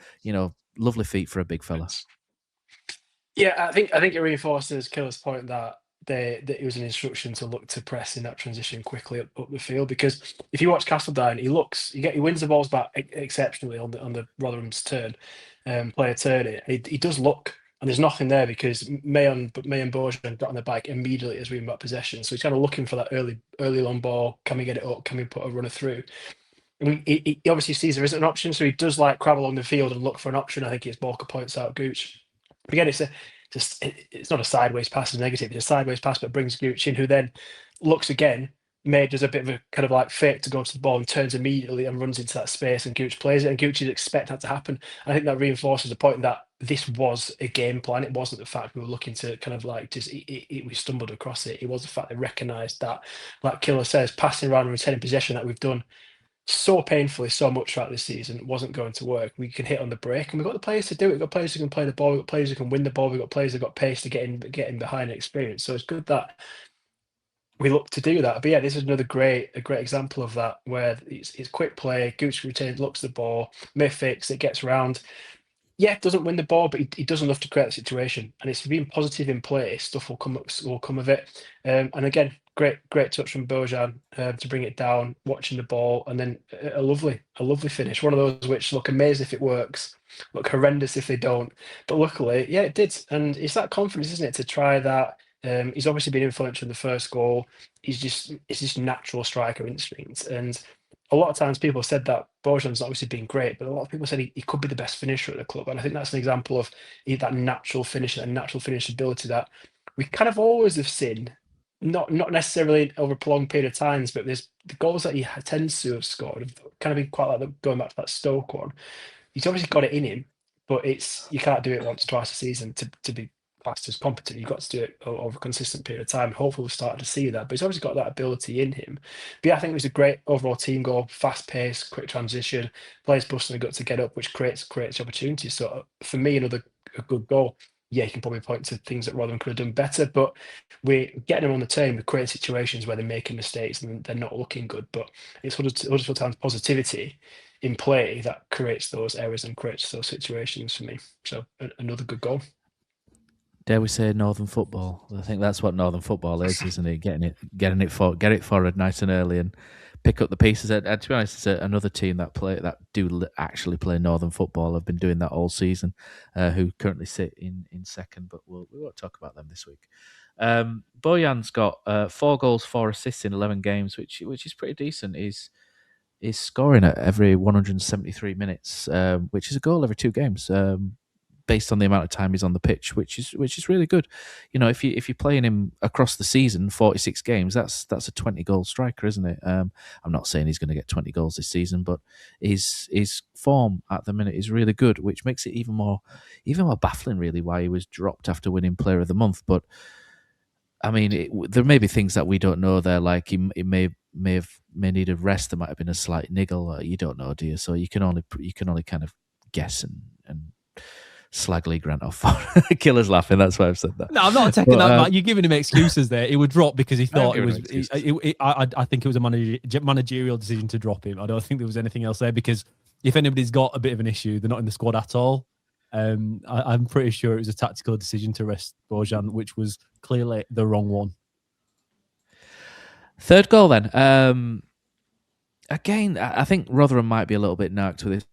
Speaker 4: lovely feet for a big fella.
Speaker 6: Yeah, I think it reinforces Killer's point that it was an instruction to look to press in that transition quickly up the field. Because if you watch Castlediine, he wins the balls back exceptionally on the Rotherham's turn, player turn. He does look, and there's nothing there because May and Bojan got on the bike immediately as we win back possession. So he's kind of looking for that early long ball. Can we get it up? Can we put a runner through? he obviously sees there isn't an option, so he does like crab along the field and look for an option. I think it's Walker points out Gooch. But again, it's not a sideways pass, it's negative. It's a sideways pass, but brings Gooch in, who then looks again. May does a bit of a kind of like fake to go to the ball and turns immediately and runs into that space, and Gooch plays it, and Gooch is expect that to happen. I think that reinforces the point that this was a game plan. It wasn't the fact we were looking to kind of like just we stumbled across it. It was the fact they recognised that, like Killer says, passing around and retaining possession that we've done so painfully so much throughout this season wasn't going to work. We can hit on the break, and we've got the players to do it. We've got players who can play the ball. We've got players who can win the ball. We've got players who've got pace to get in behind and experience. So it's good that we look to do that. But yeah, this is a great example of that, where it's quick play. Gooch retains, looks at the ball, may fix it, gets round. Yeah, doesn't win the ball, but he does enough to create the situation. And it's being positive in play. Stuff will come of it. And again, great touch from Bojan to bring it down, watching the ball, and then a lovely finish. One of those which look amazing if it works, look horrendous if they don't. But luckily, yeah, it did. And it's that confidence, isn't it, to try that. He's obviously been influential in the first goal. It's just natural striker instinct. And a lot of times people said that Bojan's obviously been great, but a lot of people said he could be the best finisher at the club. And I think that's an example of that natural finish, that natural finish ability that we kind of always have seen, not necessarily over a prolonged period of times, but there's the goals that he tends to have scored have kind of been quite like going back to that Stoke one. He's obviously got it in him, but you can't do it once or twice a season to be classed as competent. You've got to do it over a consistent period of time. Hopefully we'll start to see that, but he's obviously got that ability in him. But yeah, I think it was a great overall team goal, fast pace, quick transition, players busting a gut to get up, which creates opportunities. So for me, a good goal. Yeah, you can probably point to things that Rotherham could have done better, but we're getting them on the turn. We create situations where they're making mistakes and they're not looking good. But it's Huddersfield Town's positivity in play that creates those errors and creates those situations for me. So another good goal.
Speaker 4: Dare we say Northern football? I think that's what Northern football is, isn't it? Get it forward nice and early and pick up the pieces. And to be honest, it's another team that do actually play Northern football. Have been doing that all season. Who currently sit in second, but we won't talk about them this week. Bojan's got 4 goals, 4 assists in 11 games, which is pretty decent. Is scoring at every 173 minutes, which is a goal every 2 games. Based on the amount of time he's on the pitch, which is really good. You know, if you're playing him across the season, 46 games, that's a 20-goal striker, isn't it? I'm not saying he's going to get 20 goals this season, but his form at the minute is really good, which makes it even more baffling, really, why he was dropped after winning Player of the Month. But I mean, there may be things that we don't know there, like he may need a rest. There might have been a slight niggle. You don't know, do you? So you can only kind of guess and slag Lee Grant off. Killer's laughing. That's why I've said that.
Speaker 7: No, I'm not taking that back. You're giving him excuses there. He would drop because he thought it was. I think it was a managerial decision to drop him. I don't think there was anything else there, because if anybody's got a bit of an issue, they're not in the squad at all. I'm pretty sure it was a tactical decision to rest Bojan, which was clearly the wrong one.
Speaker 4: Third goal then. Again, I think Rotherham might be a little bit narked with this.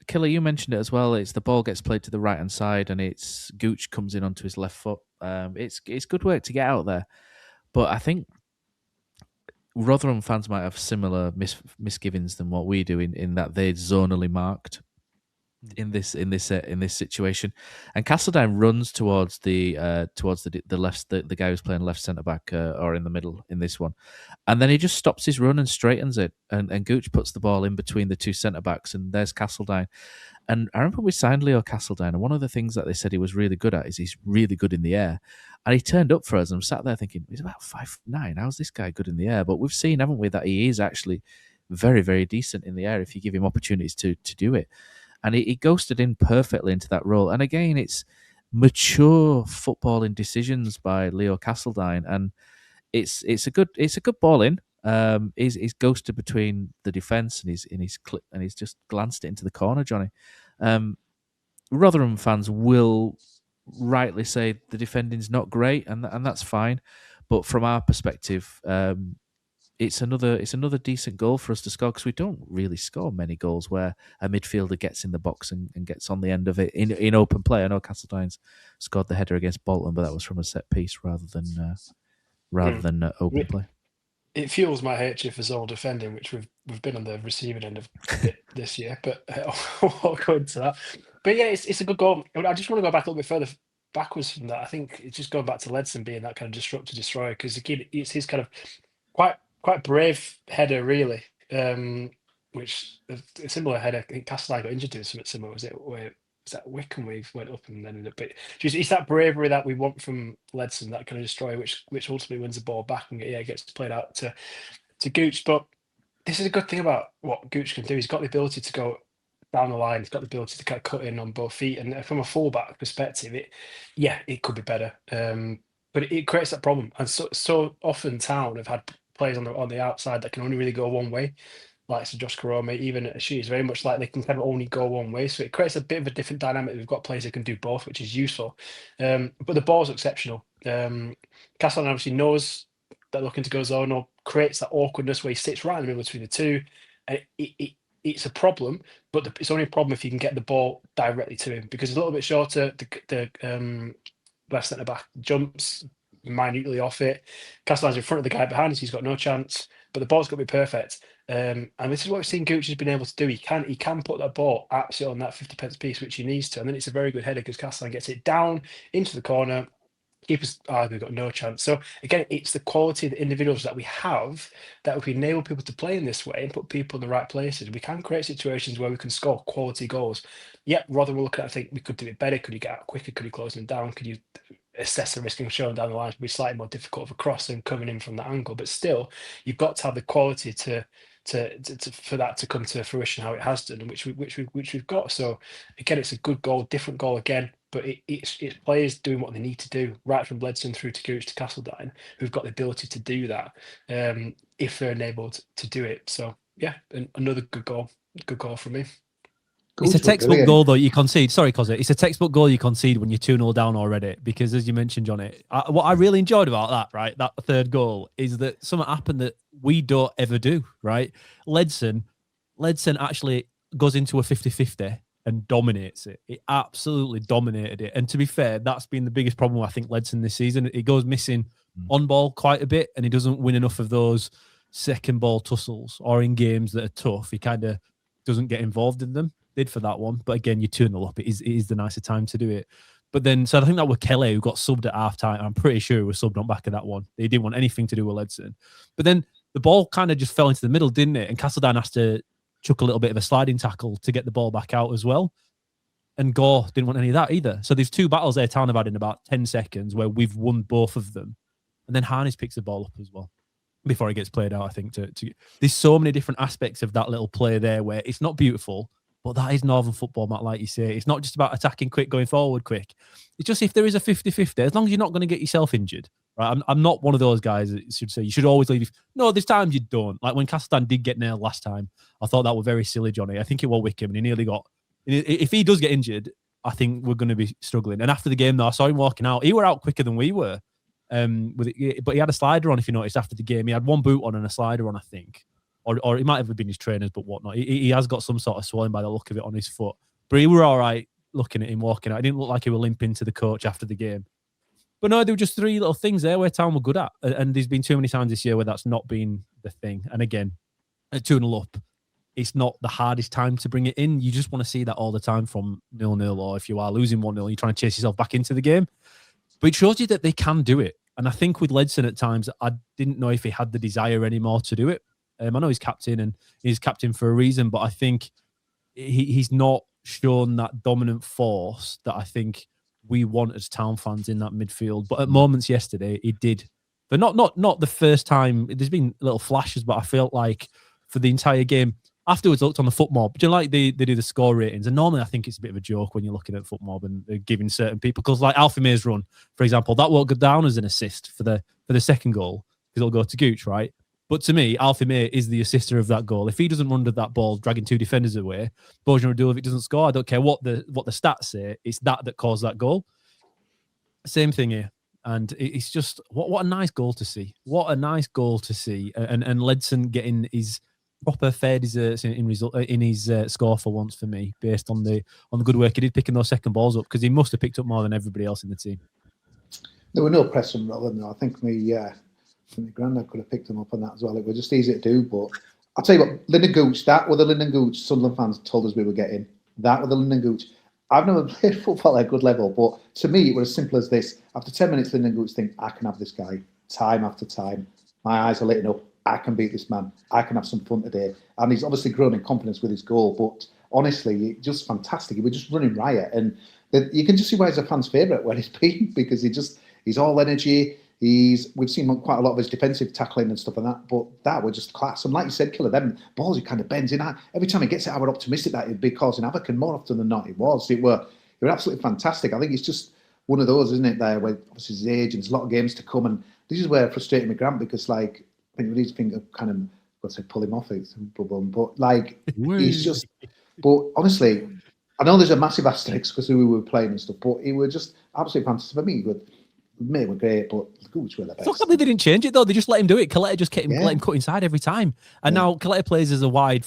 Speaker 4: Killer, you mentioned it as well. It's the ball gets played to the right hand side, and it's Gooch comes in onto his left foot. It's good work to get out there, but I think Rotherham fans might have similar misgivings than what we do in that they're zonally marked in this situation. And Castledine runs towards the left, the guy who's playing left centre back or in the middle in this one, and then he just stops his run and straightens it, and Gooch puts the ball in between the 2 centre backs, and there's Castledine. And I remember we signed Leo Castledine, and one of the things that they said he was really good at is he's really good in the air. And he turned up for us, and I'm sat there thinking, he's about 5'9". How's this guy good in the air? But we've seen, haven't we, that he is actually very, very decent in the air if you give him opportunities to do it. And he ghosted in perfectly into that role. And again, it's mature footballing decisions by Leo Castledine, and it's a good ball in. He's ghosted between the defence and he's just glanced it into the corner, Johnny. Rotherham fans will rightly say the defending's not great, and that's fine. But from our perspective, it's another decent goal for us to score, because we don't really score many goals where a midfielder gets in the box and gets on the end of it in open play. I know Castledine's scored the header against Bolton, but that was from a set piece rather than open play.
Speaker 6: it fuels my hatred for zone defending, which we've been on the receiving end of a bit this year, but I'll go into that. But yeah, it's a good goal. I just want to go back a little bit further backwards from that. I think it's just going back to Ledson being that kind of disruptor destroyer, because again, it's his kind of quite brave header, really. Which a similar header, I think Castellani got injured doing something similar. Was that Wickham we went up and then ended up? But it's that bravery that we want from Ledson, that kind of destroyer, which ultimately wins the ball back and gets played out to Gooch. But this is a good thing about what Gooch can do. He's got the ability to go down the line. He's got the ability to kind of cut in on both feet. And from a fullback perspective, it could be better. But it creates that problem. And so often Town have had players on the outside that can only really go one way. Like so Josh Karome, even she is very much like they can kind of only go one way. So it creates a bit of a different dynamic. We've got players that can do both, which is useful. But the ball's exceptional. Castellan obviously knows that looking to go zonal creates that awkwardness where he sits right in the middle between the two. And it's a problem, but it's only a problem if you can get the ball directly to him, because it's a little bit shorter. The left centre back jumps minutely off it. Castellan's in front of the guy behind us. He's got no chance, but the ball's got to be perfect. And this is what we've seen Gooch has been able to do. He can put that ball absolutely on that 50 pence piece, which he needs to. And then it's a very good header because Castellan gets it down into the corner. Keepers arguably got no chance. So again, it's the quality of the individuals that we have that if we enable people to play in this way and put people in the right places, we can create situations where we can score quality goals. Yeah, rather we'll look at, I think we could do it better. Could you get out quicker? Could you close them down? Could you assess the risk and show them down the line? It'd be slightly more difficult of a cross than coming in from that angle. But still, you've got to have the quality for that to come to fruition how it has done, which we've got. So again, it's a good goal, different goal again, but it's players doing what they need to do, right from Bledson through to Gooch to Castledine, who've got the ability to do that if they're enabled to do it. So yeah, another good goal from me.
Speaker 7: It's a textbook goal, though, you concede. Sorry, Cozzy. It's a textbook goal you concede when you're 2-0 down already. Because, as you mentioned, Johnny, what I really enjoyed about that, right, that third goal, is that something happened that we don't ever do, right? Ledson actually goes into a 50-50 and dominates it. It absolutely dominated it. And to be fair, that's been the biggest problem, I think, Ledson this season. He goes missing on ball quite a bit, and he doesn't win enough of those second ball tussles or in games that are tough. He kind of doesn't get involved in them. Did for that one, but again, you 2-0 up. It is the nicer time to do it. But then, so I think that was Kelly who got subbed at half time. I'm pretty sure he was subbed on back of that one. They didn't want anything to do with Ledson. But then the ball kind of just fell into the middle, didn't it? And Castledine has to chuck a little bit of a sliding tackle to get the ball back out as well. And Gore didn't want any of that either. So there's two battles there Town have had in about 10 seconds where we've won both of them. And then Harness picks the ball up as well before it gets played out, I think. There's so many different aspects of that little play there where it's not beautiful, but that is Northern football, Matt, like you say. It's not just about attacking quick, going forward quick. It's just if there is a 50-50, as long as you're not going to get yourself injured, right? I'm not one of those guys that should say you should always leave. No, there's times you don't. Like when Castledine did get nailed last time, I thought that was very silly, Johnny. I think it was Wickham, and he nearly got... If he does get injured, I think we're going to be struggling. And after the game, though, I saw him walking out. He were out quicker than we were. But he had a slider on, if you noticed, after the game. He had one boot on and a slider on, I think. Or it might have been his trainers, but whatnot. He has got some sort of swelling by the look of it on his foot. But he were all right looking at him walking out. It didn't look like he were limping to the coach after the game. But no, there were just three little things there where Town were good at. And there's been too many times this year where that's not been the thing. And again, at 2-0 up, it's not the hardest time to bring it in. You just want to see that all the time from 0-0, or if you are losing 1-0, you're trying to chase yourself back into the game. But it shows you that they can do it. And I think with Ledson at times, I didn't know if he had the desire anymore to do it. I know he's captain and he's captain for a reason, but I think he's not shown that dominant force that I think we want as Town fans in that midfield. But at moments yesterday, he did. But not the first time. There's been little flashes, but I felt like for the entire game, afterwards I looked on the FootMob. Do you like they do the score ratings? And normally I think it's a bit of a joke when you're looking at FootMob and they're giving certain people, because like Alfie May's run, for example, that won't go down as an assist for the second goal because it'll go to Gooch, right? But to me, Alfie May is the assister of that goal. If he doesn't run to that ball, dragging two defenders away, Bojan Radulovic doesn't score. I don't care what the stats say. It's that caused that goal. Same thing here. And it's just, what a nice goal to see. What a nice goal to see. And Ledson getting his proper fair desserts in his score for once for me, based on the good work he did picking those second balls up, because he must have picked up more than everybody else in the team.
Speaker 5: There were no press from Rotherham, though. I think My granddad could have picked them up on that as well. It was just easy to do. But I'll tell you what, Linden Gooch, that were the Linden Gooch Sunderland fans told us we were getting. That were the Linden Gooch. I've never played football at a good level, but to me, it was as simple as this. After 10 minutes, Linden Gooch think, I can have this guy time after time. My eyes are lit up. I can beat this man. I can have some fun today. And he's obviously grown in confidence with his goal, but honestly, just fantastic. He was just running riot. And you can just see why he's a fan's favourite when he's been, because he's all energy. We've seen quite a lot of his defensive tackling and stuff like that, but that was just class. And like you said, Killer, them balls he kind of bends in. Every time he gets it, I was optimistic that he'd be causing havoc, and more often than not, it was. It were absolutely fantastic. I think it's just one of those, isn't it? There, where obviously his age and there's a lot of games to come, and this is where it frustrated me, Grant, because like I think we need to think of kind of what's it, pull him off it, but like he's just. But honestly, I know there's a massive asterisk because we were playing and stuff, but it was just absolutely fantastic for me. Mate were great, but the Gooch were the best.
Speaker 7: Look how they didn't change it though. They just let him do it. Coletta just let him cut inside every time. And now Coletta plays as a wide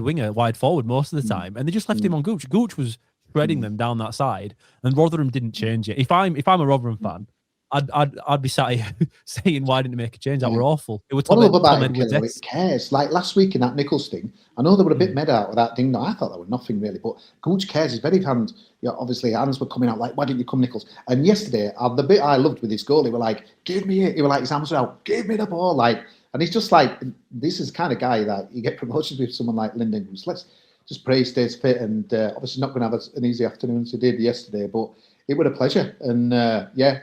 Speaker 7: winger, wide forward most of the time, and they just left him on Gooch. Gooch was shredding them down that side, and Rotherham didn't change it. If I'm a Rotherham fan, I'd be sat here saying, why didn't they make a change? That were awful. It was Tom Edwards.
Speaker 5: It cares. Like last week in that Nichols thing, I know they were a bit mad out with that ding. No, I thought that was nothing really, but Gooch cares. His very hand, obviously hands were coming out like, why didn't you come, Nichols? And yesterday, the bit I loved with his goal, he were like, give me it. He were like, his arms were out, give me the ball. Like, and he's just like, this is the kind of guy that you get promotions with someone like Linden Gooch. Let's just pray he stays fit, and obviously not going to have an easy afternoon as he did yesterday, but it was a pleasure, and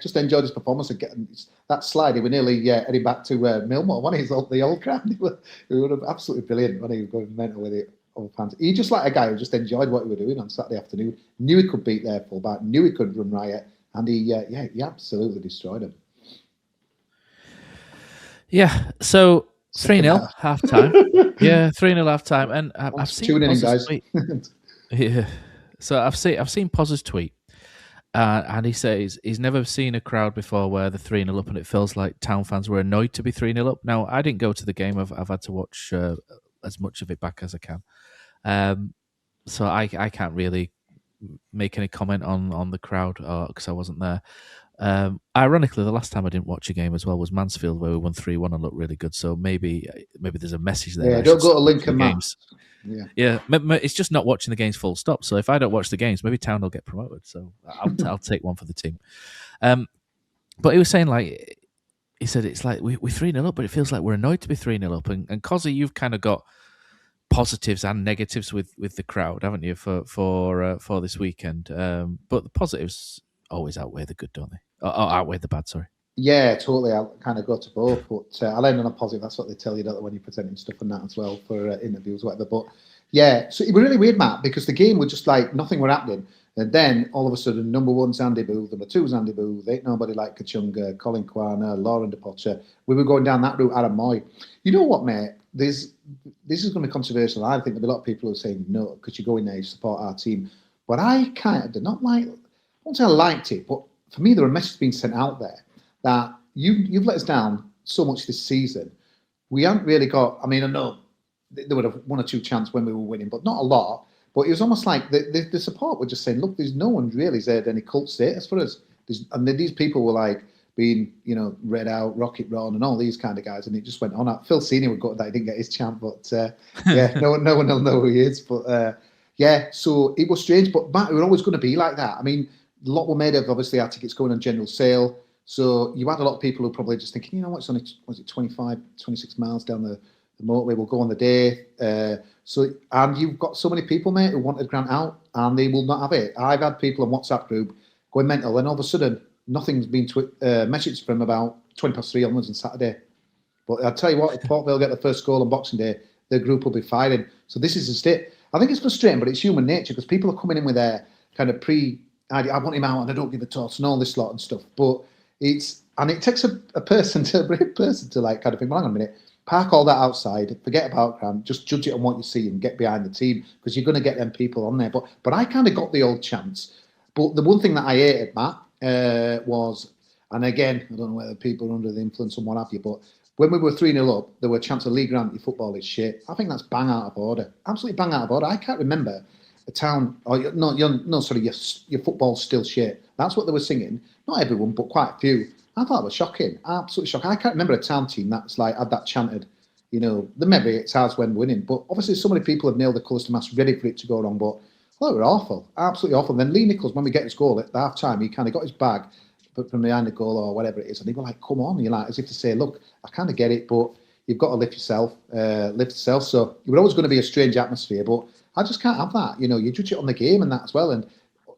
Speaker 5: just enjoyed his performance and getting that slide. He was nearly heading back to Millmore, wasn't he? The old ground. He was absolutely brilliant when he was going mental with it. All fans. He just like a guy who just enjoyed what he was doing on Saturday afternoon. Knew he could beat their fullback. Knew he could run riot, and he absolutely destroyed him.
Speaker 4: Yeah. So 3-0 half time. 3-0 half time, and I've seen
Speaker 5: tuning in, guys.
Speaker 4: Yeah. So I've seen Poz's tweet. And he says he's never seen a crowd before where they're 3-0 up and it feels like Town fans were annoyed to be 3-0 up. Now, I didn't go to the game. I've had to watch as much of it back as I can. So I can't really make any comment on the crowd because I wasn't there. Ironically, the last time I didn't watch a game as well was Mansfield, where we won 3-1 and looked really good. So maybe there's a message there.
Speaker 5: Yeah, don't go to Lincoln games.
Speaker 4: Yeah, it's just not watching the games full stop. So if I don't watch the games, maybe Town will get promoted. So I'll take one for the team. But he was saying, like, he said it's like we're 3-0 up, but it feels like we're annoyed to be 3-0 up. And Cozzy, you've kind of got positives and negatives with the crowd, haven't you, for this weekend? But the positives always outweigh the good, don't they? Or outweigh the bad, sorry.
Speaker 5: Yeah, totally. I'll kind of go to both, but I'll end on a positive. That's what they tell you, don't they, when you're presenting stuff and that as well for interviews, whatever. But yeah, so it was really weird, Matt, because the game was just like nothing were happening. And then all of a sudden, number 1's Andy Booth, number 2's Andy Booth, ain't nobody like Kachunga, Colin Kwana, Lauren DePocher. We were going down that route, Adam Moy. You know what, mate? This is going to be controversial. I think there'll be a lot of people who are saying no, because you go in there, you support our team. But I kind of did not like, I won't say I liked it, but for me, there were messages being sent out there that you've let us down so much this season. We haven't really got, I mean, I know there would have 1 or 2 chances when we were winning, but not a lot. But it was almost like the support were just saying, look, there's no one really said any cult status for us. And these people were like being, Red Out, Rocket Ron, and all these kind of guys. And it just went on. Phil Senior would go to that. He didn't get his chant, but no one will know who he is. But so it was strange. But Matt, we were always going to be like that. I mean, a lot were made of, obviously, our tickets going on general sale. So you had a lot of people who probably just thinking, it's only, 25, 26 miles down the motorway, we'll go on the day. And you've got so many people, mate, who wanted Grant out, and they will not have it. I've had people on WhatsApp group going mental, and all of a sudden, nothing's been messaged from about 3:20 onwards on Saturday. But I'll tell you what, if Port Vale get the first goal on Boxing Day, their group will be firing. So this is the state. I think it's frustrating, but it's human nature, because people are coming in with their kind of I want him out and I don't give a toss and all this lot and stuff. But it takes a brave person to like kind of think, well, hang on a minute, park all that outside, forget about Grant, just judge it on what you see and get behind the team, because you're going to get them people on there. But I kind of got the old chance. But the one thing that I hated, Matt, was, and again, I don't know whether people are under the influence and what have you, but when we were 3-0 up, there were a chance of Lee Grant, your football is shit. I think that's bang out of order. Absolutely bang out of order. I can't remember a town, your football's still shit. That's what they were singing. Not everyone, but quite a few. I thought it was shocking, absolutely shocking. I can't remember a town team that's like had that chanted. You know, maybe it's ours when winning, but obviously so many people have nailed the colours to mast, ready for it to go wrong. But I thought it was awful, absolutely awful. And then Lee Nichols, when we get his goal at the half time, he kind of got his bag from behind the goal or whatever it is, and he was like, "Come on!" You're like, as if to say, "Look, I kind of get it, but you've got to lift yourself." So it was always going to be a strange atmosphere, but I just can't have that. You know, you judge it on the game and that as well. And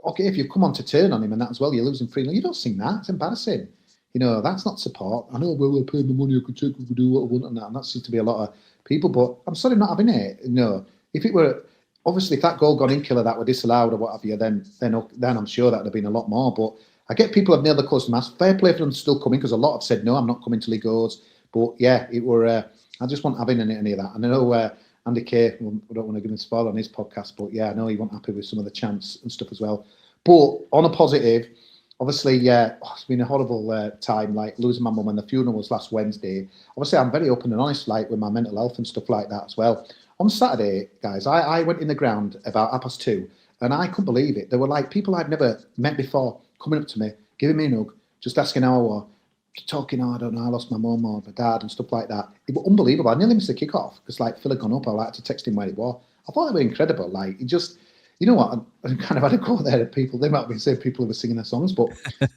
Speaker 5: okay, if you've come on to turn on him and that as well, you're losing 3-0. You don't sing that. It's embarrassing. You know, that's not support. I know, well, I paid my money, I could take, I could do what I want and that. And that seems to be a lot of people, but I'm sorry not having it. No, if it were, obviously, if that goal gone in killer that were disallowed or what have you, then I'm sure that would have been a lot more. But I get people have nailed the close to mass. Fair play for them still coming, because a lot have said, no, I'm not coming till he goes. But yeah, it were, I just wasn't having any of that. And I know Andy Kay, we don't want to give him a spoil on his podcast, but yeah, I know he wasn't happy with some of the chants and stuff as well. But on a positive, obviously, it's been a horrible time, like losing my mum, and the funeral was last Wednesday. Obviously, I'm very open and honest, like with my mental health and stuff like that as well. On Saturday, guys, I went in the ground about 2:30, and I couldn't believe it. There were like people I'd never met before coming up to me, giving me a hug, just asking how I was, talking, I don't know, I lost my mum or my dad and stuff like that. It was unbelievable. I nearly missed the kick-off because like Phil had gone up. I like to text him where it was. I thought it was incredible. Like, it just... You know what? I kind of had a go there at people. They might be saying people who were singing their songs, but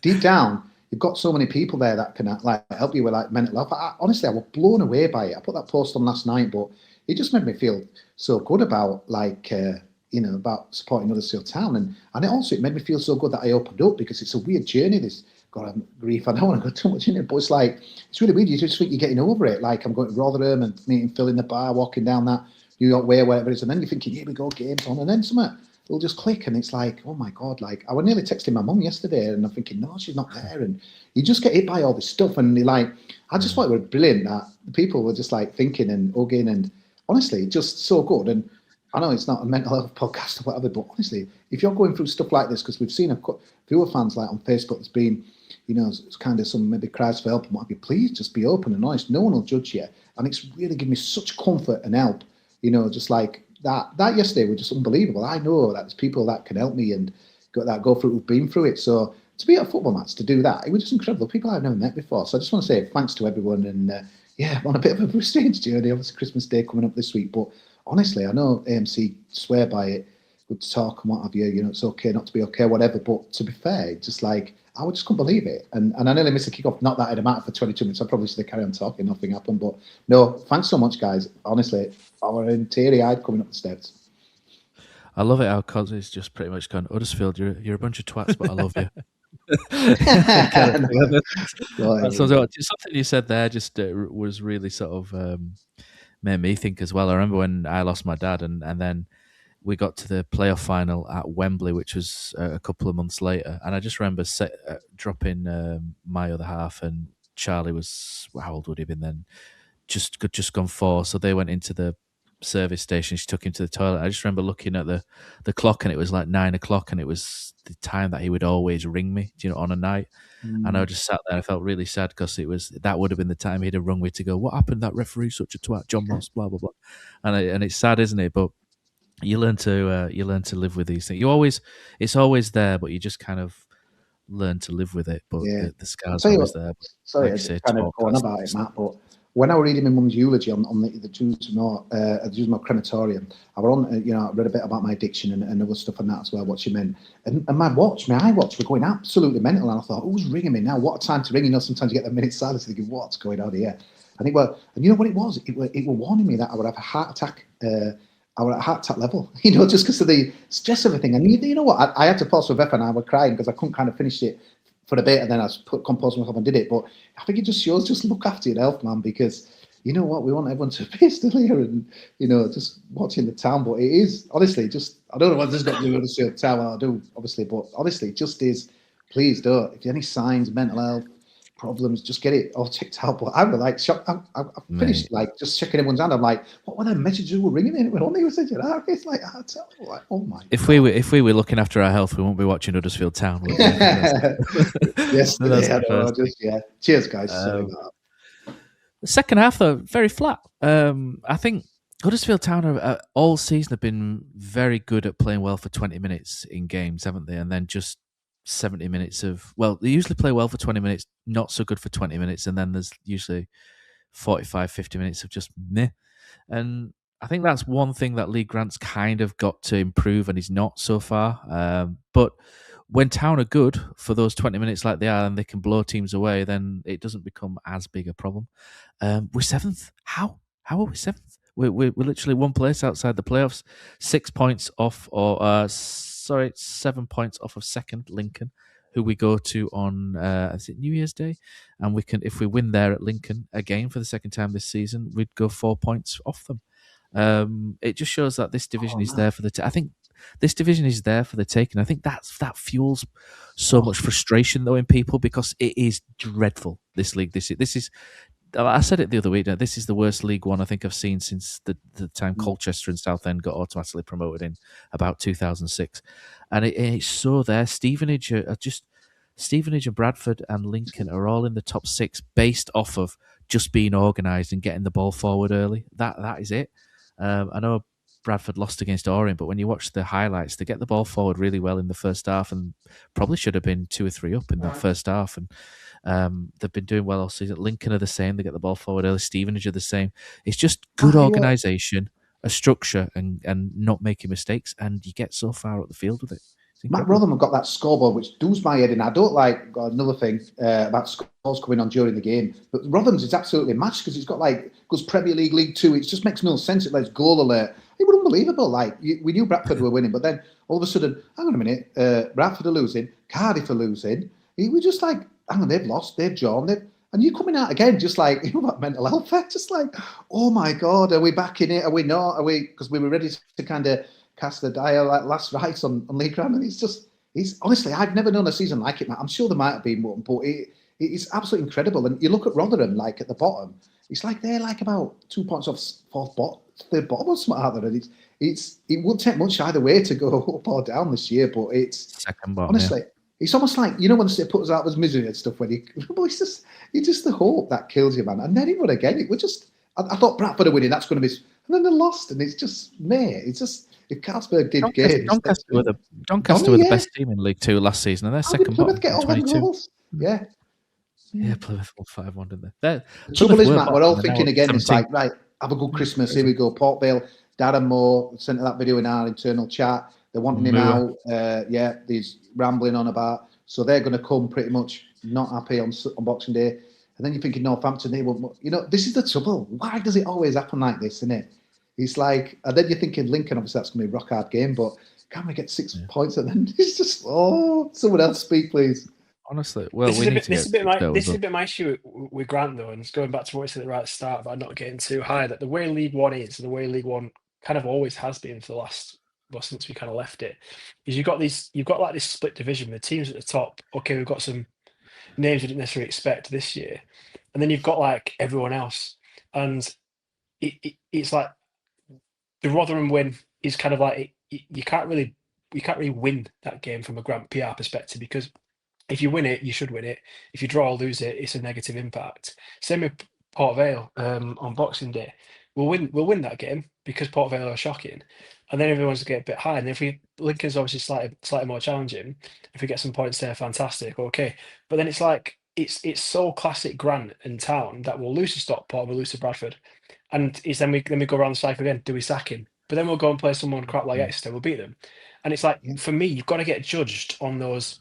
Speaker 5: deep down, you've got so many people there that can like help you with like mental health. Honestly, I was blown away by it. I put that post on last night, but it just made me feel so good about like about supporting Huddersfield Town, and it made me feel so good that I opened up, because it's a weird journey. This God, grief. I don't want to go too much in it, but it's like it's really weird. You just think you're getting over it. Like I'm going to Rotherham and meeting Phil in the bar, walking down that New York Way, whatever it is, and then you're thinking, here we go, games on, and then something. It'll just click, and it's like, oh my God, like I was nearly texting my mum yesterday, and I'm thinking, no, she's not there, and you just get hit by all this stuff, and you're like, I just thought it was brilliant that the people were just like thinking and hugging, and honestly, just so good. And I know it's not a mental health podcast or whatever, but honestly, if you're going through stuff like this, because we've seen a few fans like on Facebook, there's been, it's kind of some maybe cries for help and what have you, please just be open and honest. No one will judge you, and it's really given me such comfort and help, just like. That yesterday was just unbelievable. I know that there's people that can help me and go through who've been through it. So to be at a football match, to do that, it was just incredible. People I've never met before. So I just want to say thanks to everyone. And on a bit of a strange journey. Obviously, Christmas Day coming up this week. But honestly, I know AMC swear by it. Good talk and what have you. It's okay not to be okay, whatever. But to be fair, just like I just couldn't believe it. And I nearly missed a kick-off. Not that I'd mattered for 22 minutes. I probably should have carried on talking. Nothing happened. But no, thanks so much, guys. Honestly, I was teary-eyed coming up the steps.
Speaker 4: I love it how Cos is just pretty much gone, Huddersfield, you're a bunch of twats, but I love you. Something you said there just was really sort of made me think as well. I remember when I lost my dad, and then we got to the playoff final at Wembley, which was a couple of months later, and I just remember dropping my other half, and Charlie was, how old would he have been then? Just gone 4, so they went into the service station. She took him to the toilet. I just remember looking at the clock, and it was like 9 o'clock, and it was the time that he would always ring me, on a night. And I just sat there. I felt really sad, because that would have been the time he'd have rung me to go, what happened? That referee, such a twat, John Ross, blah blah blah. And it's sad, isn't it? But you learn to live with these things. It's always there, but you just kind of learn to live with it. But the scars are always there.
Speaker 5: Sorry, like kind of going about it, Matt, but when I was reading my mum's eulogy on the Dewsmore crematorium, I was on, I read a bit about my addiction and other stuff on that as well, what she meant. And my iWatch were going absolutely mental. And I thought, who's ringing me now? What a time to ring. Sometimes you get the minute silence thinking, what's going on here? And you know what it was? It were warning me that I would have a heart attack. I was at a heart attack level, just because of the stress of everything. And you know what? I had to pause for breath, and I was crying because I couldn't kind of finish it for a bit, and then I composed myself and did it. But I think it just shows, just look after your health, man, because you know what, we want everyone to be still here and just watching the town. But it is honestly just, I don't know what this has got to do with the town. I do obviously, but honestly, it just is. Please don't. If you have any signs, mental health problems, just get it all checked out. But I was like shocked. I finished like just checking everyone's hand. I'm like, what were the messages were ringing in? It went on. They were saying, it's like, oh my.
Speaker 4: If we were looking after our health, we won't be watching Huddersfield Town.
Speaker 5: Yes, Cheers, guys.
Speaker 4: The second half, though, very flat. I think Huddersfield Town all season have been very good at playing well for 20 minutes in games, haven't they? And then just 70 minutes of, well, they usually play well for 20 minutes, not so good for 20 minutes, and then there's usually 45, 50 minutes of just meh. And I think that's one thing that Lee Grant's kind of got to improve, and he's not so far. But when Town are good for those 20 minutes like they are, and they can blow teams away, then it doesn't become as big a problem. We're seventh. How are we seventh? We're literally one place outside the playoffs, 6 points off, or 7 points off of second, Lincoln, who we go to on is it New Year's Day, and we can, if we win there at Lincoln again for the second time this season, we'd go 4 points off them. It just shows that this division is there for the. I think this division is there for the taking. I think that fuels so much frustration though in people, because it is dreadful. This league, this is. I said it the other week. This is the worst League One I think I've seen since the time Colchester and Southend got automatically promoted in about 2006, and it's so there. Stevenage and Bradford and Lincoln are all in the top 6 based off of just being organised and getting the ball forward early. That is it. I know Bradford lost against Orient, but when you watch the highlights, they get the ball forward really well in the first half, and probably should have been 2 or 3 up in that first half. And they've been doing well all season. Lincoln are the same; they get the ball forward early. Stevenage are the same. It's just good organisation, a structure, and not making mistakes, and you get so far up the field with it.
Speaker 5: Matt Rotherham got that scoreboard, which does my head in. I don't like another thing about scores coming on during the game, but Rotherham's is absolutely matched because it's got goes Premier League, League Two. It just makes no sense. It lets goal alert. It was unbelievable. We knew Bradford were winning, but then all of a sudden, hang on a minute, Bradford are losing, Cardiff are losing. It was just hang on, they've lost, they've drawn, and you coming out again, just that mental health effect, just oh my God, are we back in it? Are we not? Are we? Because we were ready to kind of cast the die last rites on Lee Grant, and it's honestly, I've never known a season like it, Matt. I'm sure there might have been one, but it's absolutely incredible. And you look at Rotherham, at the bottom, it's they're about 2 points off third bottom or something like that. And it wouldn't take much either way to go up or down this year, but it's
Speaker 4: second bottom,
Speaker 5: honestly. Yeah. It's almost when they put us out of misery and stuff. It's just the hope that kills you, man. And then it won again. It was just. I thought Bradford are winning. That's going to be. And then they lost, and it's just It's just if Carlsberg did games.
Speaker 4: Doncaster were the best team in League Two last season, and they're second bottom.
Speaker 5: Get all 22. Goals? Yeah.
Speaker 4: Yeah, Plymouth won 5-1, didn't they?
Speaker 5: The trouble is, Matt, we're all thinking again. 17. It's right, have a good Christmas. Here we go. Port Vale, Darren Moore sent that video in our internal chat. They're wanting him out. He's rambling on about. So they're going to come pretty much not happy on Boxing Day. And then you're thinking Northampton, they won't. This is the trouble. Why does it always happen like this, isn't it? It's and then you're thinking Lincoln, obviously that's going to be a rock hard game, but can we get 6 points? And then it's just, someone else speak, please.
Speaker 4: Honestly, well,
Speaker 6: this is a bit my issue with Grant, though, and it's going back to what we said at the right start about not getting too high, that the way League One is, and the way League One kind of always has been for the last, since we kind of left it, is you've got this split division. The teams at the top, okay, we've got some names we didn't necessarily expect this year, and then you've got everyone else, and it's the Rotherham win is kind of you can't really win that game from a Grant PR perspective, because if you win it, you should win it. If you draw or lose it, it's a negative impact. Same with Port Vale on Boxing Day. We'll win that game because Port Vale are shocking, and then everyone's going to get a bit high. And if Lincoln's obviously slightly more challenging. If we get some points there, fantastic, okay. But then it's it's so classic Grant and Town that we'll lose to Stockport, we'll lose to Bradford, and it's then we go around the cycle again. Do we sack him? But then we'll go and play someone crap like Exeter. We'll beat them, and it's for me, you've got to get judged on those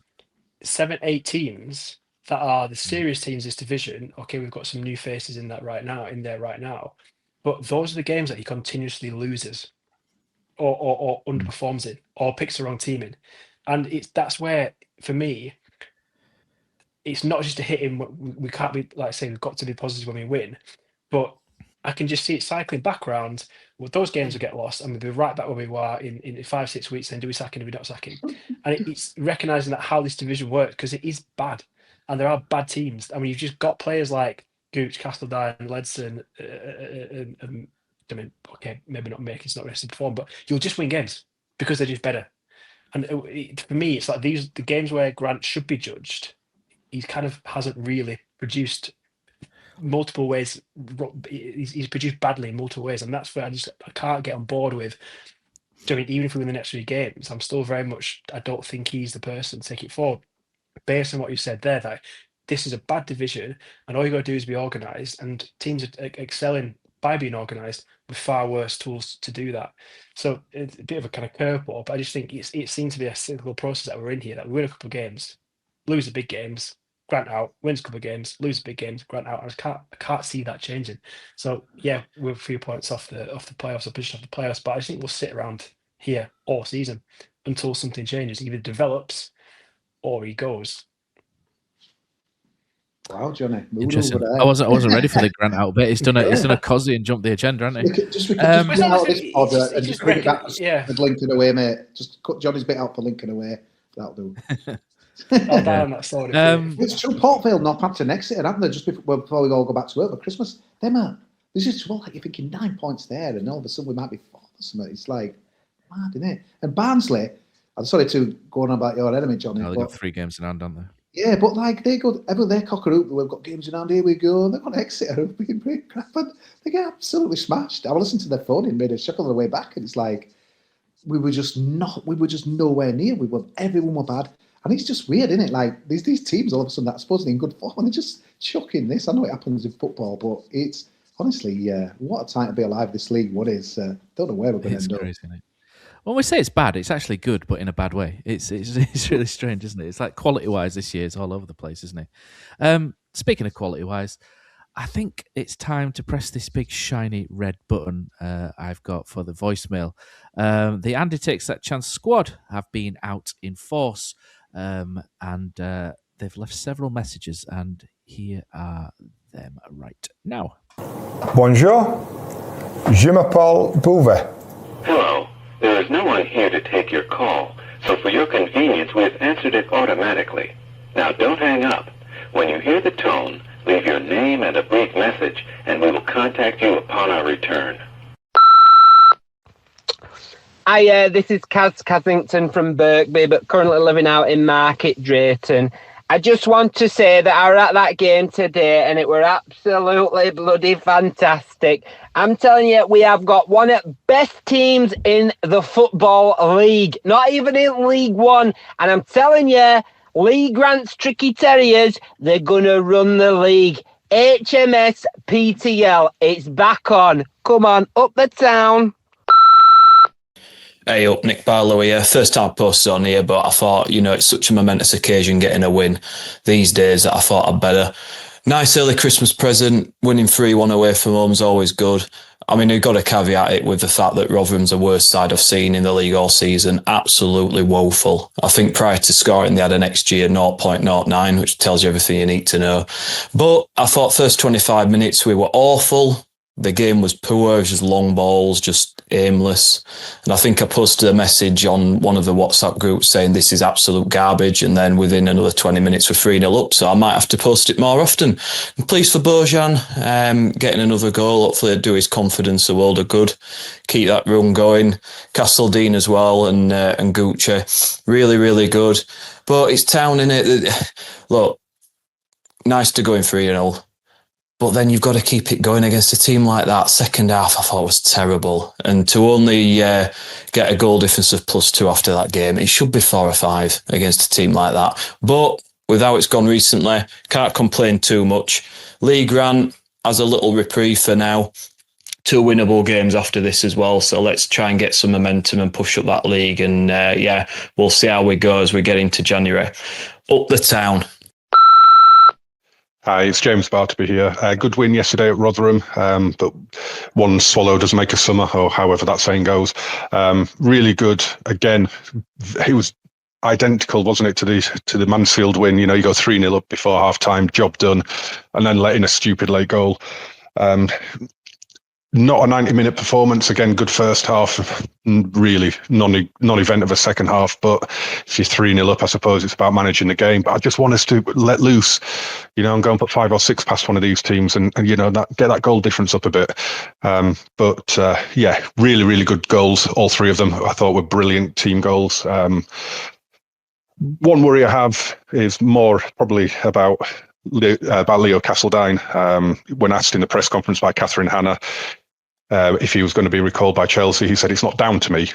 Speaker 6: 7-8 teams that are the serious teams this division. Okay, we've got some new faces in there right now, but those are the games that he continuously loses or underperforms in, or picks the wrong team in, and that's where, for me, it's not just to hit him. We can't be saying we've got to be positive when we win, but I can just see it cycling back around. Well, those games will get lost, and we'll be right back where we were in 5-6 weeks. Then do we sack him? Do we not sack him? And it's recognizing that how this division works, because it is bad, and there are bad teams. I mean, you've just got players like Gooch, Castledine, Ledson. I mean, okay, maybe not making, it's not resting perform, but you'll just win games because they're just better. And for me, it's the games where Grant should be judged. He kind of hasn't really produced multiple ways. He's produced badly in multiple ways, and that's where I can't get on board with. I mean, even if we win the next 3 games, I'm still very much. I don't think he's the person to take it forward. based on what you said there, that this is a bad division, and all you got to do is be organised, and teams are excelling by being organised with far worse tools to do that. So it's a bit of a kind of curveball, but I just think it seems to be a cyclical process that we're in here, that we win a couple of games, lose the big games, grant out, wins a couple of games, lose the big games, grant out. I can't see that changing. So yeah, we're a few points off the playoffs, or position off the playoffs, but I just think we'll sit around here all season until something changes, either develops or he goes.
Speaker 5: Wow, Johnny.
Speaker 4: Interesting. I wasn't ready for the Grant out bit. He's done a Cozzy and jumped the agenda, hasn't he?
Speaker 5: Just get out of this pod and just bring it back
Speaker 6: for
Speaker 5: Lincoln away, mate. Just cut Johnny's bit out for Lincoln away. That'll do.
Speaker 6: I'll down that story.
Speaker 5: It's true. Port Vale Northampton exited, haven't they? Just before we all go back to work for Christmas. This is trouble. Like, you're thinking 9 points there, and all of a sudden we might be fourth or something. It's like mad, isn't it? And Barnsley. I'm sorry to go on about your enemy, Johnny.
Speaker 4: No, they've got 3 games in hand, haven't they?
Speaker 5: Yeah, but like they cock-a-hoop, we've got games in hand, here we go, and they're going to exit a freaking break crap, and they get absolutely smashed. I listened to their phone and made a chuckle on the way back, and it's like we were just nowhere near. Everyone were bad. And it's just weird, isn't it? Like these teams all of a sudden that supposedly in good form, and they're just chucking this. I know it happens in football, but it's honestly, what a time to be alive this league. What is don't know where we're going to end up.
Speaker 4: Crazy, isn't it? When we say it's bad, it's actually good, but in a bad way. It's really strange, isn't it? It's like quality-wise this year, it's all over the place, isn't it? Speaking of quality-wise, I think it's time to press this big shiny red button I've got for the voicemail. The Andy Takes That Chance squad have been out in force, and they've left several messages, and here are them right now.
Speaker 8: Bonjour, je m'appelle Bouvet.
Speaker 9: Hello. There is no one here to take your call, so for your convenience, we have answered it automatically. Now don't hang up. When you hear the tone, leave your name and a brief message, and we will contact you upon our return.
Speaker 10: Hi, this is Kaz Casington from Birkby, but currently living out in Market Drayton. I just want to say that I was at that game today and it were absolutely bloody fantastic. I'm telling you, we have got one of the best teams in the Football League, not even in League One. And I'm telling you, Lee Grant's Tricky Terriers, they're going to run the league. HMS PTL, it's back on. Come on, up the town.
Speaker 11: Hey up, Nick Barlow here. First time posted on here, but I thought, it's such a momentous occasion getting a win these days that I thought I'd better. Nice early Christmas present. Winning 3-1 away from home is always good. I mean, you've got to caveat it with the fact that Rotherham's the worst side I've seen in the league all season. Absolutely woeful. I think prior to scoring, they had an XG of 0.09, which tells you everything you need to know. But I thought first 25 minutes we were awful. The game was poor. It was just long balls, just aimless. And I think I posted a message on one of the WhatsApp groups saying this is absolute garbage. And then within another 20 minutes, we're 3-0 up. So I might have to post it more often. I'm pleased for Bojan getting another goal. Hopefully it'll do his confidence a world of good. Keep that run going. Castledine as well and Gucci. Really, really good. But it's Town, in it. Look, nice to go in 3-0. But then you've got to keep it going against a team like that. Second half, I thought was terrible. And to only get a goal difference of +2 after that game, it should be 4 or 5 against a team like that. But with how it's gone recently, can't complain too much. Lee Grant has a little reprieve for now. 2 winnable games after this as well. So let's try and get some momentum and push up that league. And we'll see how we go as we get into January. Up the Town.
Speaker 12: Hi, it's James Bartleby here. Good win yesterday at Rotherham, but one swallow doesn't make a summer, or however that saying goes. Really good. Again, it was identical, wasn't it, to the Mansfield win? You go 3-0 up before half time, job done, and then letting a stupid late goal. Not a 90-minute performance. Again, good first half. Really non-event of a second half. But if you're 3-0 up, I suppose it's about managing the game. But I just want us to let loose, and go and put 5 or 6 past one of these teams, and get that goal difference up a bit. Really, really good goals. All 3 of them, I thought, were brilliant team goals. One worry I have is more probably about Leo Castledine. When asked in the press conference by Catherine Hanna if he was going to be recalled by Chelsea, he said, "It's not down to me."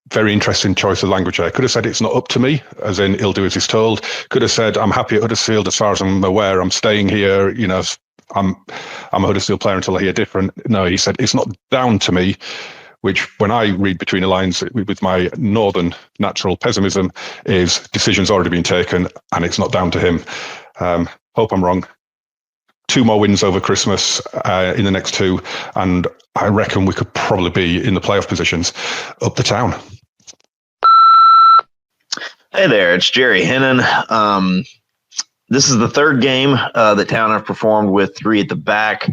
Speaker 12: very interesting choice of language there. Could have said it's not up to me, as in he'll do as he's told. Could have said I'm happy at Huddersfield as far as I'm aware. I'm staying here. You know, I'm a Huddersfield player until I hear different. No, he said it's not down to me, which when I read between the lines with my northern natural pessimism is decisions already been taken and it's not down to him. Hope I'm wrong. 2 more wins over Christmas in the next 2, and I reckon we could probably be in the playoff positions up the town.
Speaker 13: Hey there, it's Jerry Hennon. This is the 3rd game that Town have performed with 3 at the back.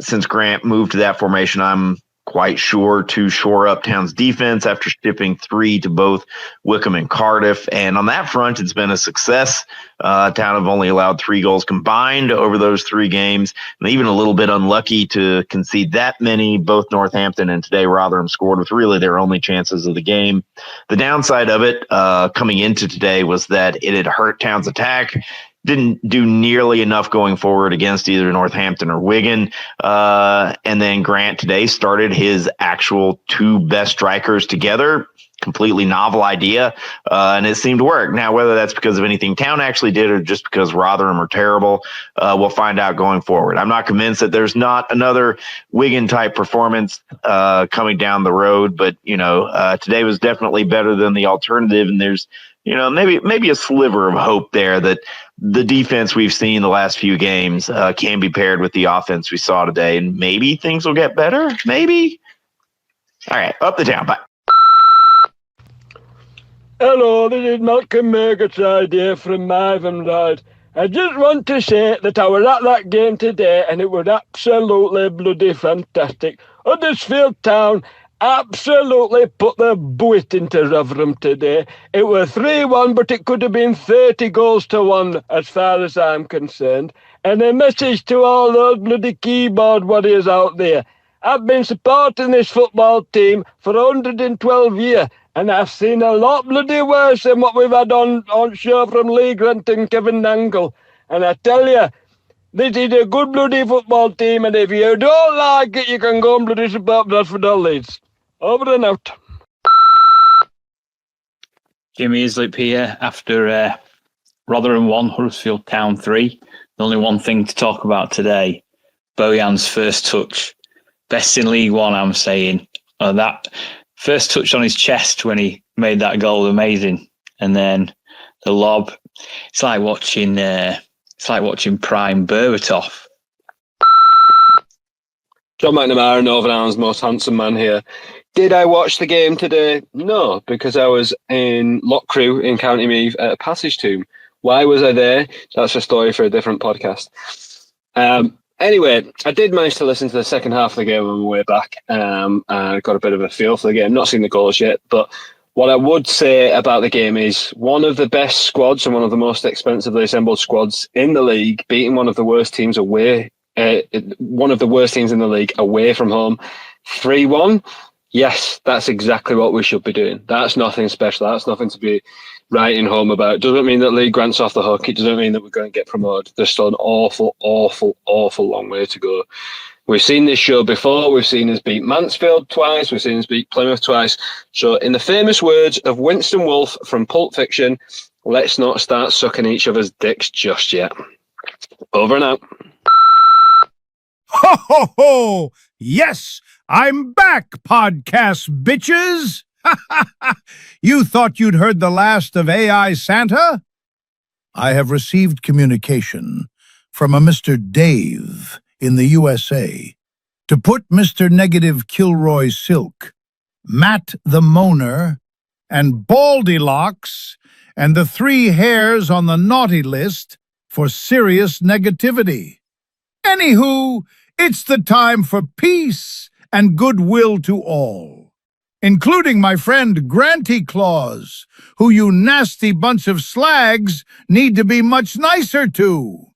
Speaker 13: Since Grant moved to that formation, I'm quite sure to shore up Town's defense after shipping 3 to both Wickham and Cardiff. And on that front, it's been a success. Town have only allowed 3 goals combined over those 3 games, and even a little bit unlucky to concede that many. Both Northampton and today Rotherham scored with really their only chances of the game. The downside of it coming into today was that it had hurt Town's attack. Didn't do nearly enough going forward against either Northampton or Wigan. And then Grant today started his actual 2 best strikers together. Completely novel idea, and it seemed to work. Now, whether that's because of anything Town actually did or just because Rotherham are terrible, we'll find out going forward. I'm not convinced that there's not another Wigan-type performance coming down the road, but, today was definitely better than the alternative, and there's, maybe a sliver of hope there that the defense we've seen the last few games can be paired with the offense we saw today, and maybe things will get better. Maybe. All right, up the Town. Bye.
Speaker 14: Hello, this is Malcolm Mergarside here from Ivanride. I just want to say that I was at that game today and it was absolutely bloody fantastic. Huddersfield Town absolutely put their butt into Rotherham today. It was 3-1, but it could have been 30 goals to 1 as far as I'm concerned. And a message to all those bloody keyboard warriors out there. I've been supporting this football team for 112 years. And I've seen a lot bloody worse than what we've had on show from Lee Grant and Kevin Nangle. And I tell you, this is a good bloody football team, and if you don't like it, you can go and bloody support Bradford or Leeds. Over and out.
Speaker 15: Jimmy Islip here after Rotherham 1, Huddersfield Town 3. The only one thing to talk about today, Bojan's first touch. Best in League One, I'm saying. That first touch on his chest when he made that goal was amazing, and then the lob. It's like watching prime Berbatov.
Speaker 14: John McNamara, Northern Ireland's most handsome man here. Did I watch the game today? No, because I was in Loughcrew in County Meath at a Passage Tomb. Why was I there? That's a story for a different podcast. Anyway, I did manage to listen to the second half of the game on my way back. I got a bit of a feel for the game. Not seen the goals yet, but what I would say about the game is one of the best squads and one of the most expensively assembled squads in the league, beating one of the worst teams away, one of the worst teams in the league away from home, 3-1. Yes, that's exactly what we should be doing. That's nothing special. That's nothing to be writing home about. It doesn't mean that Lee Grant's off the hook. It doesn't mean that we're going to get promoted. There's still an awful, awful, awful long way to go. We've seen this show before. We've seen us beat Mansfield twice. We've seen us beat Plymouth twice. So in the famous words of Winston Wolfe from Pulp Fiction, let's not start sucking each other's dicks just yet. Over and out.
Speaker 16: Ho, ho, ho! Yes, I'm back, podcast bitches! You thought you'd heard the last of AI Santa? I have received communication from a Mr. Dave in the USA to put Mr. Negative Kilroy Silk, Matt the Moaner, and Baldylocks and the 3 hairs on the naughty list for serious negativity. Anywho, it's the time for peace and goodwill to all, including my friend Granty Claus, who you nasty bunch of slags need to be much nicer to.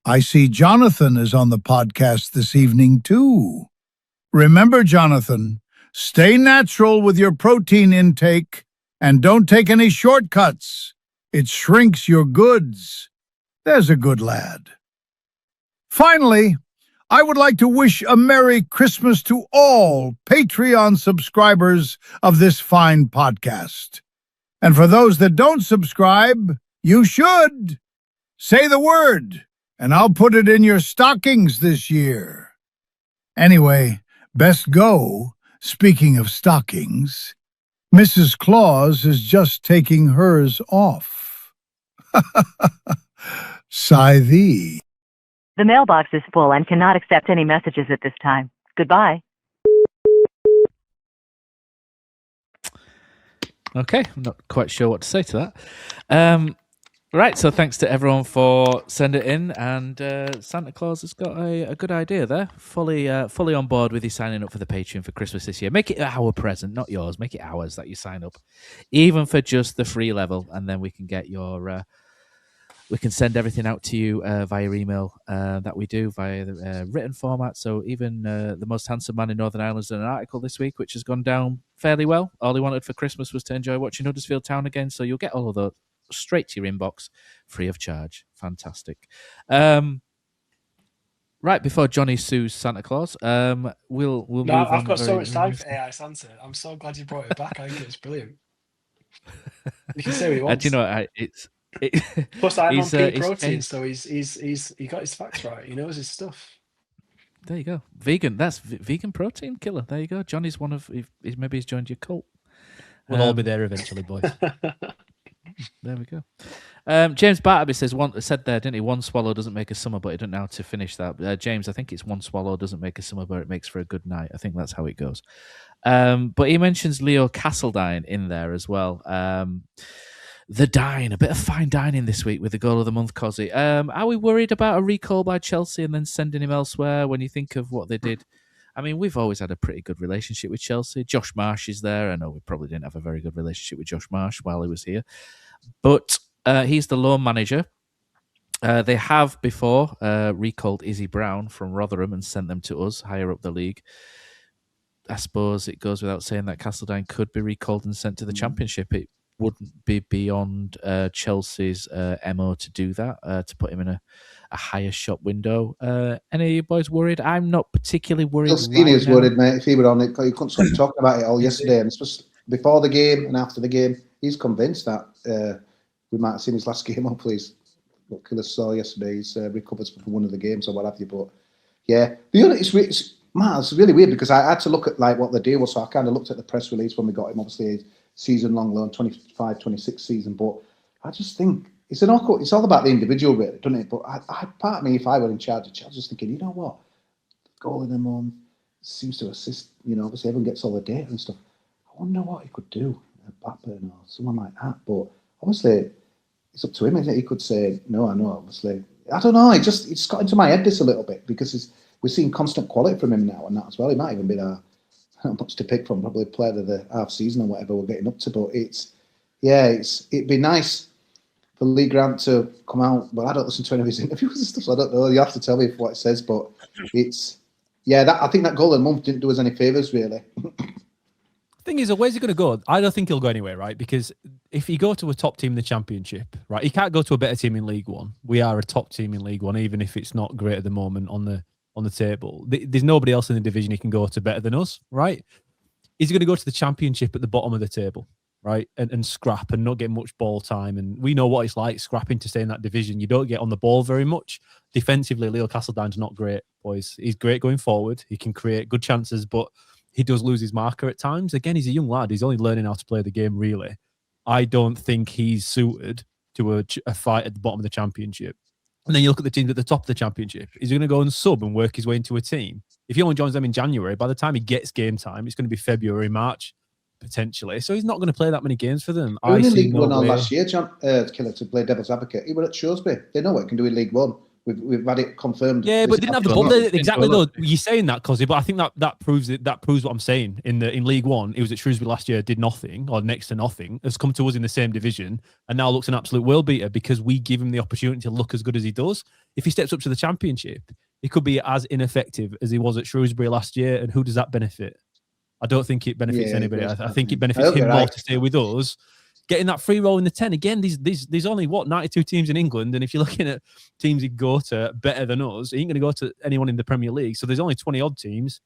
Speaker 16: I see Jonathan is on the podcast this evening, too. Remember, Jonathan, stay natural with your protein intake and don't take any shortcuts. It shrinks your goods. There's a good lad. Finally, I would like to wish a Merry Christmas to all Patreon subscribers of this fine podcast. And for those that don't subscribe, you should. Say the word, and I'll put it in your stockings this year. Anyway, best go. Speaking of stockings, Mrs. Claus is just taking hers off. Sigh thee.
Speaker 17: The mailbox is full and cannot accept any messages at this time. Goodbye.
Speaker 4: Okay, I'm not quite sure what to say to that. Right, so thanks to everyone for sending it in, and Santa Claus has got a good idea there. Fully on board with you signing up for the Patreon for Christmas this year. Make it our present, not yours. Make it ours that you sign up, even for just the free level, and then we can get your. We can send everything out to you via email that we do via the written format. So even the most handsome man in Northern Ireland's done an article this week, which has gone down fairly well. All he wanted for Christmas was to enjoy watching Huddersfield Town again. So you'll get all of those straight to your inbox, free of charge. Fantastic. Right, before Johnny sues Santa Claus, we'll move on.
Speaker 6: I've got so much time for AI Santa. I'm so glad you brought it back. I think it's brilliant. You can say what you want.
Speaker 4: Do you know
Speaker 6: Plus, I'm on pea protein, so he got his facts right. He knows his stuff.
Speaker 4: There you go. Vegan. That's vegan protein killer. There you go. Johnny's one of. Maybe he's joined your cult.
Speaker 7: We'll all be there eventually, boys.
Speaker 4: There we go. James Bartaby said there, didn't he? One swallow doesn't make a summer, but he doesn't know how to finish that. James, I think it's one swallow doesn't make a summer, but it makes for a good night. I think that's how it goes. But he mentions Leo Castledine in there as well. The dine, a bit of fine dining this week with the goal of the month, Cozzy. Are we worried about a recall by Chelsea and then sending him elsewhere when you think of what they did? I mean, we've always had a pretty good relationship with Chelsea. Josh Marsh is there. I know we probably didn't have a very good relationship with Josh Marsh while he was here. But he's the loan manager. They have before recalled Izzy Brown from Rotherham and sent them to us higher up the league. I suppose it goes without saying that Castledine could be recalled and sent to the Championship. It wouldn't be beyond Chelsea's MO to do that, to put him in a higher shop window. Any of you boys worried? I'm not particularly worried.
Speaker 5: Steely's worried, mate. If he were on it, he couldn't stop talking about it all yesterday. And it's just before the game and after the game, he's convinced that we might have seen his last game. Hopefully, what Killer saw yesterday, he's recovered from one of the games or what have you. But yeah, it's really weird because I had to look at like what the deal was. So I kind of looked at the press release when we got him. Obviously, season-long loan, 25-26 season. But I just think it's all about the individual, really, doesn't it? But part of me, if I were in charge of Chelsea, I was just thinking, you know what? Goal in the month seems to assist. Obviously everyone gets all the data and stuff. I wonder what he could do, Bappen or someone like that. But obviously, it's up to him, isn't it? He could say no. I know, obviously. I don't know. It just got into my head this a little bit because we're seeing constant quality from him now and that as well. He might even be not much to pick from, probably player of the half season or whatever we're getting up to. But it'd be nice for Lee Grant to come out. But I don't listen to any of his interviews and stuff, so I don't know. You have to tell me what it says. But I think that goal of the month didn't do us any favours, really.
Speaker 7: Thing is, where's he going to go? I don't think he'll go anywhere, right? Because if you go to a top team in the Championship, right, he can't go to a better team in League One. We are a top team in League One, even if it's not great at the moment on the table. There's nobody else in the division he can go to better than us, right? Is he going to go to the Championship at the bottom of the table, right? And scrap and not get much ball time. And we know what it's like scrapping to stay in that division. You don't get on the ball very much. Defensively, Leo Castledine's not great, boys. He's great going forward. He can create good chances, but he does lose his marker at times. Again, he's a young lad. He's only learning how to play the game, really. I don't think he's suited to a fight at the bottom of the Championship. And then you look at the teams at the top of the Championship. Is he going to go and sub and work his way into a team? If he only joins them in January, by the time he gets game time, it's going to be February, March, potentially. So he's not going to play that many games for them.
Speaker 5: He was in League One last year, Killer, to play devil's advocate. He was at Shrewsbury. They know what he can do in League One. We've had it confirmed.
Speaker 7: Yeah, but didn't have the ball there. Exactly, though. You're saying that, Cozzy, but I think that proves it. That proves what I'm saying. In League One, he was at Shrewsbury last year, did nothing or next to nothing. Has come to us in the same division and now looks an absolute world beater because we give him the opportunity to look as good as he does. If he steps up to the Championship, he could be as ineffective as he was at Shrewsbury last year. And who does that benefit? I don't think it benefits anybody. I think it benefits him more to stay with us getting that free roll in the 10. Again, there's only, 92 teams in England, and if you're looking at teams you go to better than us, he ain't going to go to anyone in the Premier League. So there's only 20-odd teams.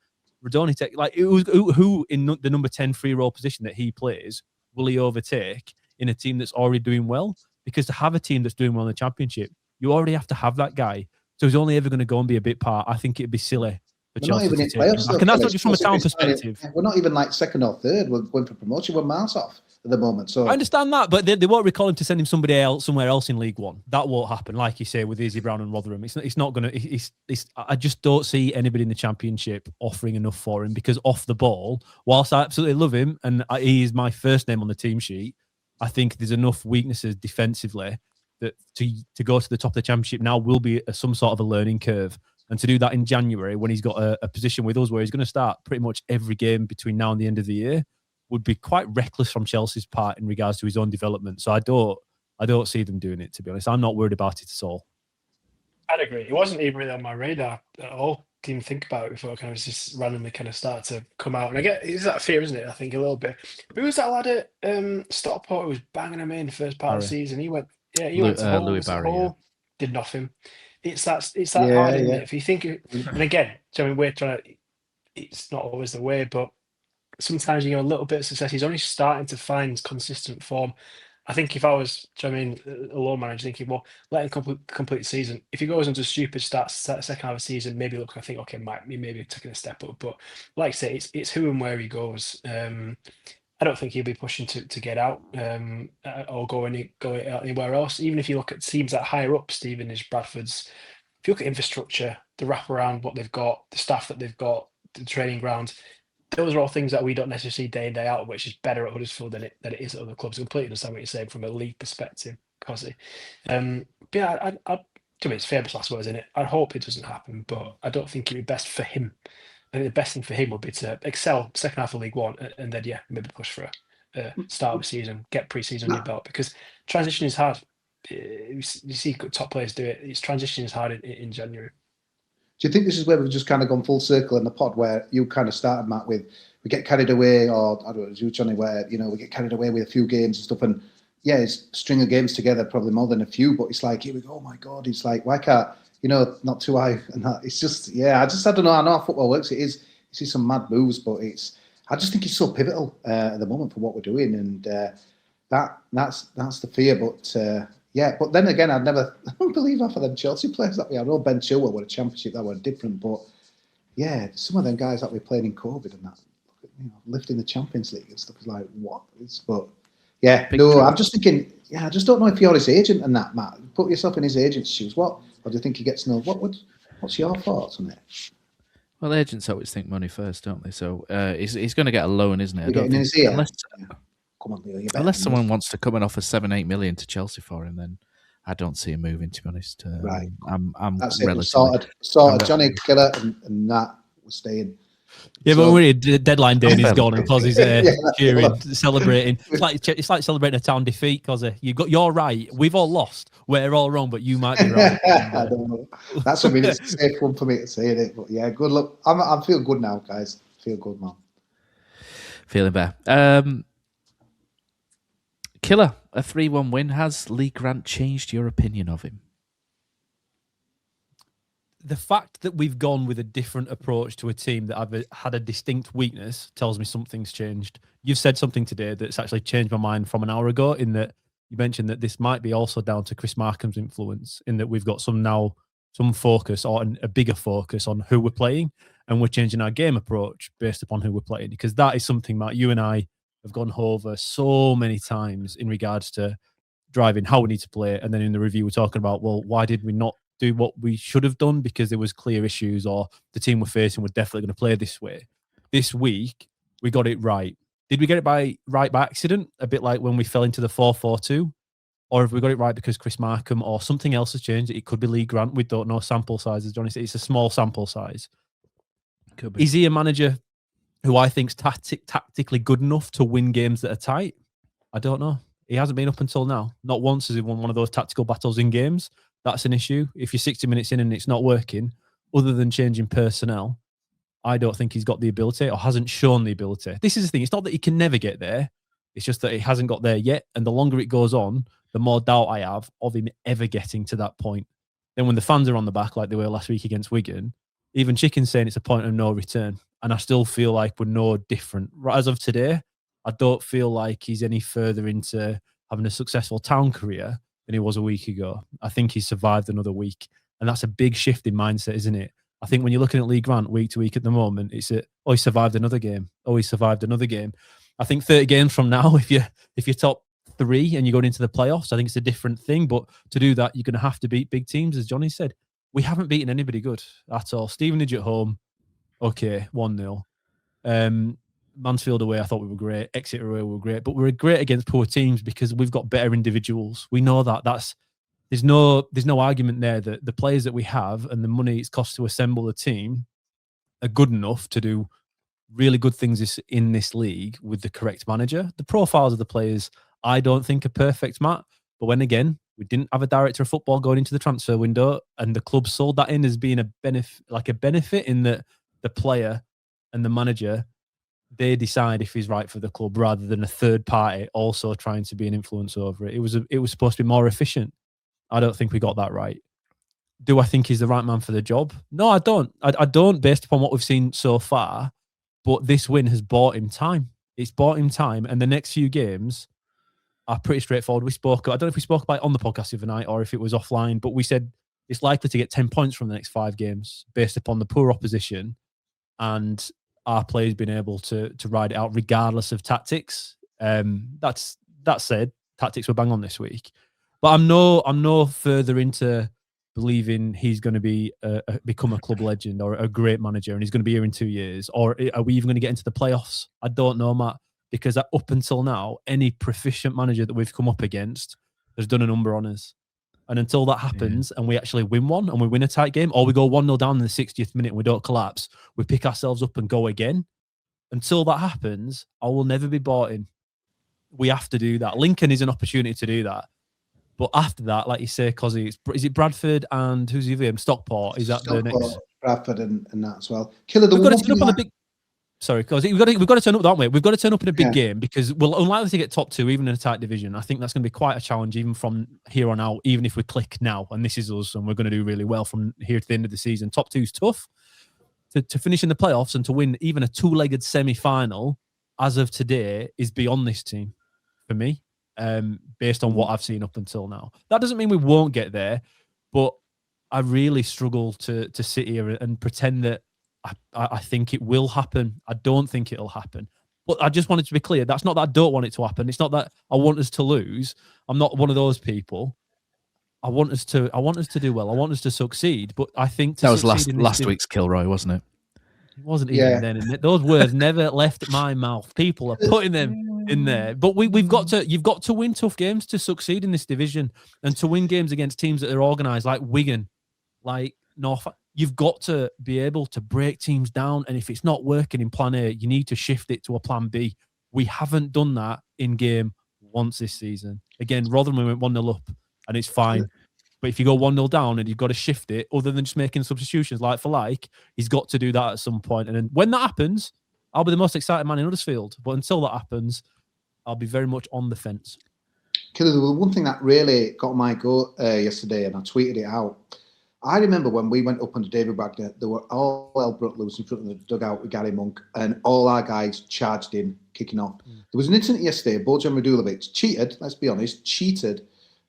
Speaker 7: Rodoni, who in the number 10 free roll position that he plays, will he overtake in a team that's already doing well? Because to have a team that's doing well in the Championship, you already have to have that guy. So he's only ever going to go and be a bit part. I think it'd be silly for
Speaker 5: We're not
Speaker 7: Chelsea
Speaker 5: even
Speaker 7: to
Speaker 5: in
Speaker 7: take him
Speaker 5: playoffs.
Speaker 7: back. And that's not just from a town perspective.
Speaker 5: We're not even like second or third. We're going for promotion. We're miles off at the moment. So
Speaker 7: I understand that, but they won't recall him to send him somewhere else in League One. That won't happen, like you say, with Izzy Brown and Rotherham. It's not going to. I just don't see anybody in the Championship offering enough for him, because off the ball, whilst I absolutely love him and he is my first name on the team sheet, I think there's enough weaknesses defensively that to go to the top of the Championship now will be some sort of a learning curve. And to do that in January, when he's got a position with us where he's going to start pretty much every game between now and the end of the year, would be quite reckless from Chelsea's part in regards to his own development. So I don't see them doing it, to be honest. I'm not worried about it at all.
Speaker 6: I'd agree. It wasn't even really on my radar at all. Didn't think about it before. Kind of just randomly kind of started to come out. And I get, it's that fear, isn't it? I think a little bit. Who was that lad at Stockport who was banging him in the first part of the season? He went to Hull,
Speaker 4: Louis Barry,
Speaker 6: did nothing. It's that hard, isn't it? If you think, and again, so I mean, we're trying to. It's not always the way, but sometimes you get a little bit of success. He's only starting to find consistent form. I think if I was, a loan manager, thinking, well, let him complete the season. If he goes into a stupid start second half of the season, maybe I think, okay, maybe taking a step up. But like I say, it's who and where he goes. I don't think he'll be pushing to get out or go anywhere else. Even if you look at teams that higher up, Stevenage, Bradford's, if you look at infrastructure, the wraparound, what they've got, the staff that they've got, the training ground, those are all things that we don't necessarily see day in, day out, which is better at Huddersfield than it is at other clubs. I completely understand what you're saying from a league perspective, Cosy. But yeah, to me, it's famous last words, isn't it? I hope it doesn't happen, but I don't think it'd be best for him. I think the best thing for him would be to excel second half of League One and then, maybe push for a start of the season, get pre-season on your belt, because transition is hard. You see top players do it. Its transition is hard in January.
Speaker 5: Do you think this is where we've just kind of gone full circle in the pod, where you kind of started, Matt, with we get carried away, or I don't know, it was you, Johnny, where, we get carried away with a few games and stuff, and it's string of games together, probably more than a few, but it's like, here we go, oh my God, it's like, why can't, not too high and that. It's just, I don't know. I know how football works. It is, you see some mad moves, but I just think it's so pivotal at the moment for what we're doing, and that's the fear. But then again, I don't believe half of them Chelsea players that we had. I know Ben Chilwell were a Championship that were different, but some of them guys that we're playing in COVID and that, lifting the Champions League and stuff is like, what? I'm just thinking, I just don't know if you're his agent and that, Matt. Put yourself in his agent's shoes. What? Or do you think he gets no? What's your thoughts on it?
Speaker 4: Well, agents always think money first, don't they? So he's going to get a loan, isn't he? Unless someone wants to come and offer 7-8 million to Chelsea for him, then I don't see him moving. To be honest,
Speaker 5: right?
Speaker 4: I'm
Speaker 5: that's
Speaker 4: relatively
Speaker 5: sorted. Johnny Killer and that was staying.
Speaker 7: Yeah, but we're deadline day and he's gone, and Cossy's cheering, celebrating. It's like celebrating a town defeat, Cossy. You're right. We've all lost. We're all wrong, but you might be right.
Speaker 5: I don't know. That's a really safe one for me to say it. But good luck. I feel good now, guys. Feel good, man.
Speaker 4: Feeling better. Killer, a 3-1 win. Has Lee Grant changed your opinion of him?
Speaker 7: The fact that we've gone with a different approach to a team that I've had a distinct weakness tells me something's changed. You've said something today that's actually changed my mind from an hour ago, in that you mentioned that this might be also down to Chris Markham's influence, in that we've got some focus, or a bigger focus on who we're playing, and we're changing our game approach based upon who we're playing, because that is something that you and I have gone over so many times in regards to driving how we need to play. And then in the review, we're talking about, well, why did we not do what we should have done? Because there was clear issues, or the team we're facing were definitely going to play this way. This week, we got it right. Did we get it right by accident? A bit like when we fell into the 4-4-2? Or have we got it right because Chris Markham or something else has changed? It could be Lee Grant. We don't know sample sizes, Johnny. It's a small sample size.
Speaker 4: Could be.
Speaker 7: Is he a manager who I think's tactically good enough to win games that are tight? I don't know. He hasn't been up until now. Not once has he won one of those tactical battles in games. That's an issue. If you're 60 minutes in and it's not working, other than changing personnel, I don't think he's got the ability, or hasn't shown the ability. This is the thing. It's not that he can never get there, It's just that it hasn't got there yet. And the longer it goes on, the more doubt I have of him ever getting to that point. Then when the fans are on the back like they were last week against Wigan, even Chicken's saying it's a point of no return. And I still feel like we're no different. Right as of today, I don't feel like he's any further into having a successful town career than he was a week ago. I think he's survived another week. And that's a big shift in mindset, isn't it? I think when you're looking at Lee Grant week to week at the moment, it's he survived another game. Oh, he survived another game. I think 30 games from now, if you're top 3 and you're going into the playoffs, I think it's a different thing. But to do that, you're going to have to beat big teams, as Johnny said. We haven't beaten anybody good at all. Stevenage at home, okay, 1-0. Mansfield away, I thought we were great. Exeter away, we were great. But we're great against poor teams because we've got better individuals. We know that. There's no argument there that the players that we have and the money it's cost to assemble a team are good enough to do really good things in this league with the correct manager. The profiles of the players, I don't think are perfect, Matt. But when again, we didn't have a director of football going into the transfer window, and the club sold that in as being a benefit in that the player and the manager, they decide if he's right for the club rather than a third party also trying to be an influence over it. It was supposed to be more efficient. I don't think we got that right. Do I think he's the right man for the job? No, I don't. I don't, based upon what we've seen so far. But this win has bought him time. It's bought him time. And the next few games are pretty straightforward. I don't know if we spoke about it on the podcast the other night or if it was offline, but we said it's likely to get 10 points from the next 5 games based upon the poor opposition and our players being able to ride it out regardless of tactics. That said, tactics were bang on this week. But I'm no further into believing he's going to be become a club legend or a great manager and he's going to be here in 2 years. Or are we even going to get into the playoffs? I don't know, Matt, because up until now, any proficient manager that we've come up against has done a number on us. And until that happens and we actually win one and we win a tight game, or we go 1-0 down in the 60th minute and we don't collapse, we pick ourselves up and go again. Until that happens, I will never be bought in. We have to do that. Lincoln is an opportunity to do that. But after that, like you say, Cozzy, is it Bradford and who's the other game? Stockport? Is that the next?
Speaker 5: Bradford and that as well. Killer,
Speaker 7: we've got to turn up on the big. Sorry, Cozzy, we've got to turn up, don't we? We've got to turn up in a big game because we're unlikely to get top 2, even in a tight division. I think that's going to be quite a challenge, even from here on out. Even if we click now, and this is us, and we're going to do really well from here to the end of the season. Top 2 is tough. To finish in the playoffs and to win even a 2-legged semi-final, as of today, is beyond this team for me. Based on what I've seen up until now. That doesn't mean we won't get there, but I really struggle to sit here and pretend that I think it will happen. I don't think it'll happen. But I just wanted to be clear. That's not that I don't want it to happen. It's not that I want us to lose. I'm not one of those people. I want us to do well. I want us to succeed. But I think
Speaker 4: that was last week's Kilroy, wasn't it?
Speaker 7: It wasn't even then. And those words never left my mouth. People are putting them in there. But you've got to win tough games to succeed in this division and to win games against teams that are organised like Wigan, like North. You've got to be able to break teams down. And if it's not working in plan A, you need to shift it to a plan B. We haven't done that in game once this season. Again, Rotherham went 1-0 up and it's fine. But if you go 1-0 down and you've got to shift it, other than just making substitutions like for like, he's got to do that at some point. And then when that happens, I'll be the most excited man in Huddersfield. But until that happens, I'll be very much on the fence.
Speaker 5: Killer, the one thing that really got my goat yesterday, and I tweeted it out. I remember when we went up under David Wagner, there were all hell broke loose in front of the dugout with Gary Monk, and all our guys charged in, kicking off. There was an incident yesterday. Bojan Radulovic cheated, let's be honest,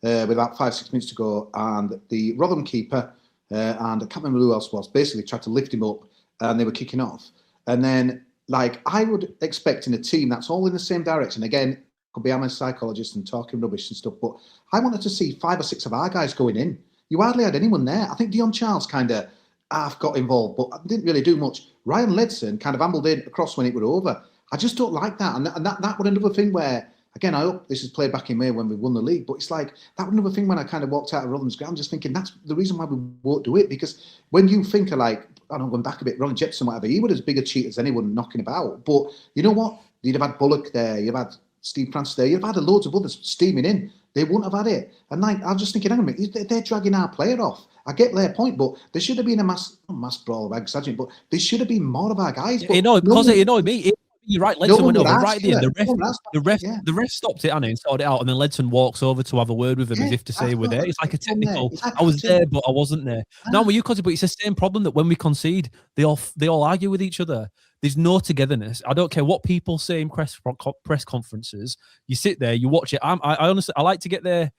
Speaker 5: with about 5-6 minutes to go, and the Rotherham keeper and I can't remember who else was, basically tried to lift him up and they were kicking off. And then, like, I would expect in a team that's all in the same direction, again, could be I'm a psychologist and talking rubbish and stuff, but I wanted to see 5 or 6 of our guys going in. You hardly had anyone there. I think Dion Charles kind of half got involved, but didn't really do much. Ryan Ledson kind of ambled in across when it was over. I just don't like that. And that was another thing where, again, I hope this is played back in May when we won the league, but it's like, that was another thing when I kind of walked out of Rotherham's ground just thinking that's the reason why we won't do it, because when you think of, like, I don't know, going back a bit, Ronald Jepson, whatever, he was as big a cheat as anyone knocking about. But you know what? You'd have had Bullock there, you'd have had Steve Francis there, you'd have had loads of others steaming in. They wouldn't have had it. And like, I was just thinking, hang on a minute, they're dragging our player off. I get their point, but there should have been a mass brawl, but there should have been more of our guys. But
Speaker 7: it annoyed me. you're right. Ledson went over right there. The ref stopped it, and sorted it out, and then Ledson walks over to have a word with him as if to say we're there. It's like a technical. I was there, but I wasn't there. Now with you, Cosy, but it's the same problem that when we concede, they all argue with each other. There's no togetherness. I don't care what people say in press conferences. You sit there, you watch it. I honestly, I like to get there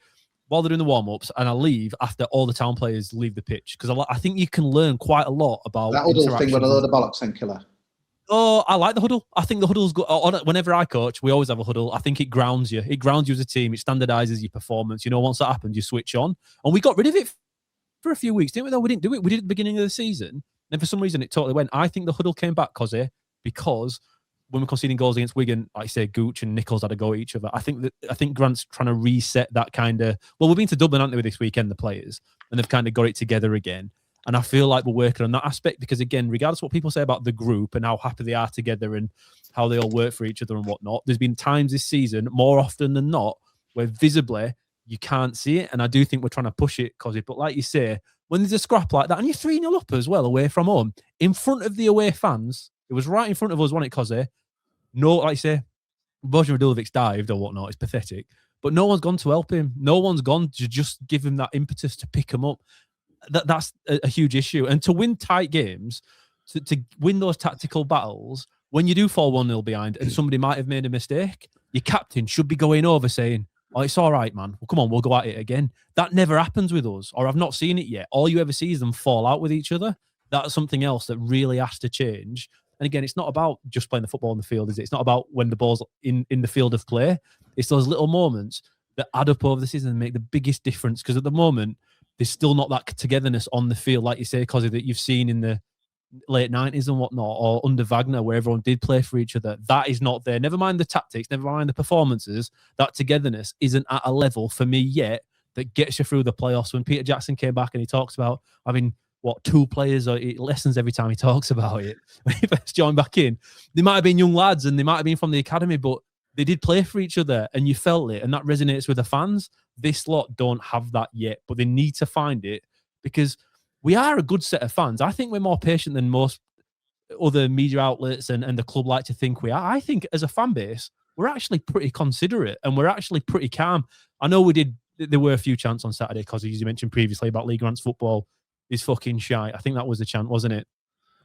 Speaker 7: while they're doing the warm-ups, and I leave after all the town players leave the pitch, because I think you can learn quite a lot about
Speaker 5: that huddle thing with a load of bollocks and killer.
Speaker 7: Oh, I like the huddle. I think the huddle's good. Whenever I coach, we always have a huddle. I think it grounds you. It grounds you as a team. It standardizes your performance. Once that happens, you switch on. And we got rid of it for a few weeks, didn't we? Though we didn't do it. We did it at the beginning of the season. And for some reason, it totally went. I think the huddle came back, Cosy, because when we're conceding goals against Wigan, like I say, Gooch and Nichols had a go at each other. I think Grant's trying to reset that kind of. Well, we've been to Dublin, haven't we, this weekend, the players, and they've kind of got it together again. And I feel like we're working on that aspect because, again, regardless of what people say about the group and how happy they are together and how they all work for each other and whatnot, there's been times this season, more often than not, where visibly you can't see it. And I do think we're trying to push it, Cosy. But like you say, when there's a scrap like that, and you're 3-0 up as well away from home, in front of the away fans, it was right in front of us, wasn't it, Cosy? No, like you say, Bojan Radulevic's dived or whatnot. It's pathetic. But no one's gone to help him. No one's gone to just give him that impetus to pick him up. That's a huge issue. And to win tight games, to win those tactical battles, when you do fall 1-0 behind and somebody might have made a mistake, your captain should be going over saying, oh, it's all right, man. Well, come on, we'll go at it again. That never happens with us, or I've not seen it yet. All you ever see is them fall out with each other. That's something else that really has to change. And again, it's not about just playing the football on the field, is it? It's not about when the ball's in the field of play. It's those little moments that add up over the season and make the biggest difference. Because at the moment, there's still not that togetherness on the field, like you say, Cosy, that you've seen in the late 90s and whatnot, or under Wagner, where everyone did play for each other. That is not there. Never mind the tactics, never mind the performances. That togetherness isn't at a level for me yet that gets you through the playoffs. When Peter Jackson came back and he talks about having, 2 players, or lessons every time he talks about it, when he first joined back in, they might have been young lads and they might have been from the academy, but they did play for each other and you felt it, and that resonates with the fans. This lot don't have that yet, but they need to find it, because we are a good set of fans. I think we're more patient than most other media outlets and the club like to think we are. I think as a fan base, we're actually pretty considerate and we're actually pretty calm. I know there were a few chants on Saturday, because as you mentioned previously about Lee Grant's football is fucking shite. I think that was the chant, wasn't it?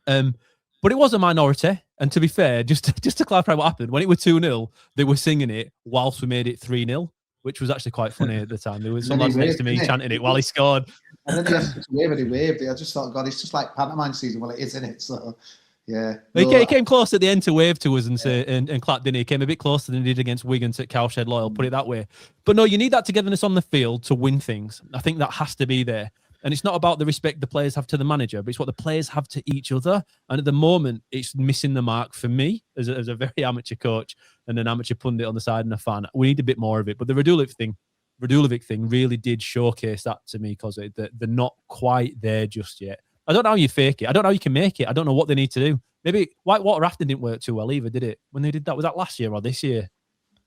Speaker 7: But it was a minority. And to be fair, just to clarify what happened, when it was 2-0, they were singing it whilst we made it 3-0, which was actually quite funny at the time. There was some lads next to me chanting it while he scored.
Speaker 5: And then he asked to wave and he waved it. I just thought, God, it's just like pantomime season. Well, it is, isn't it? So, yeah.
Speaker 7: He came close at the end to wave to us and say and clap, didn't he? He came a bit closer than he did against Wigan at Cowshed Loyal, put it that way. But no, you need that togetherness on the field to win things. I think that has to be there. And it's not about the respect the players have to the manager, but it's what the players have to each other. And at the moment, it's missing the mark for me as a very amateur coach and an amateur pundit on the side and a fan. We need a bit more of it. But the Radulovic thing really did showcase that to me, because they're not quite there just yet. I don't know how you fake it. I don't know how you can make it. I don't know what they need to do. Maybe whitewater rafting didn't work too well either, did it? When they did that, was that last year or this year?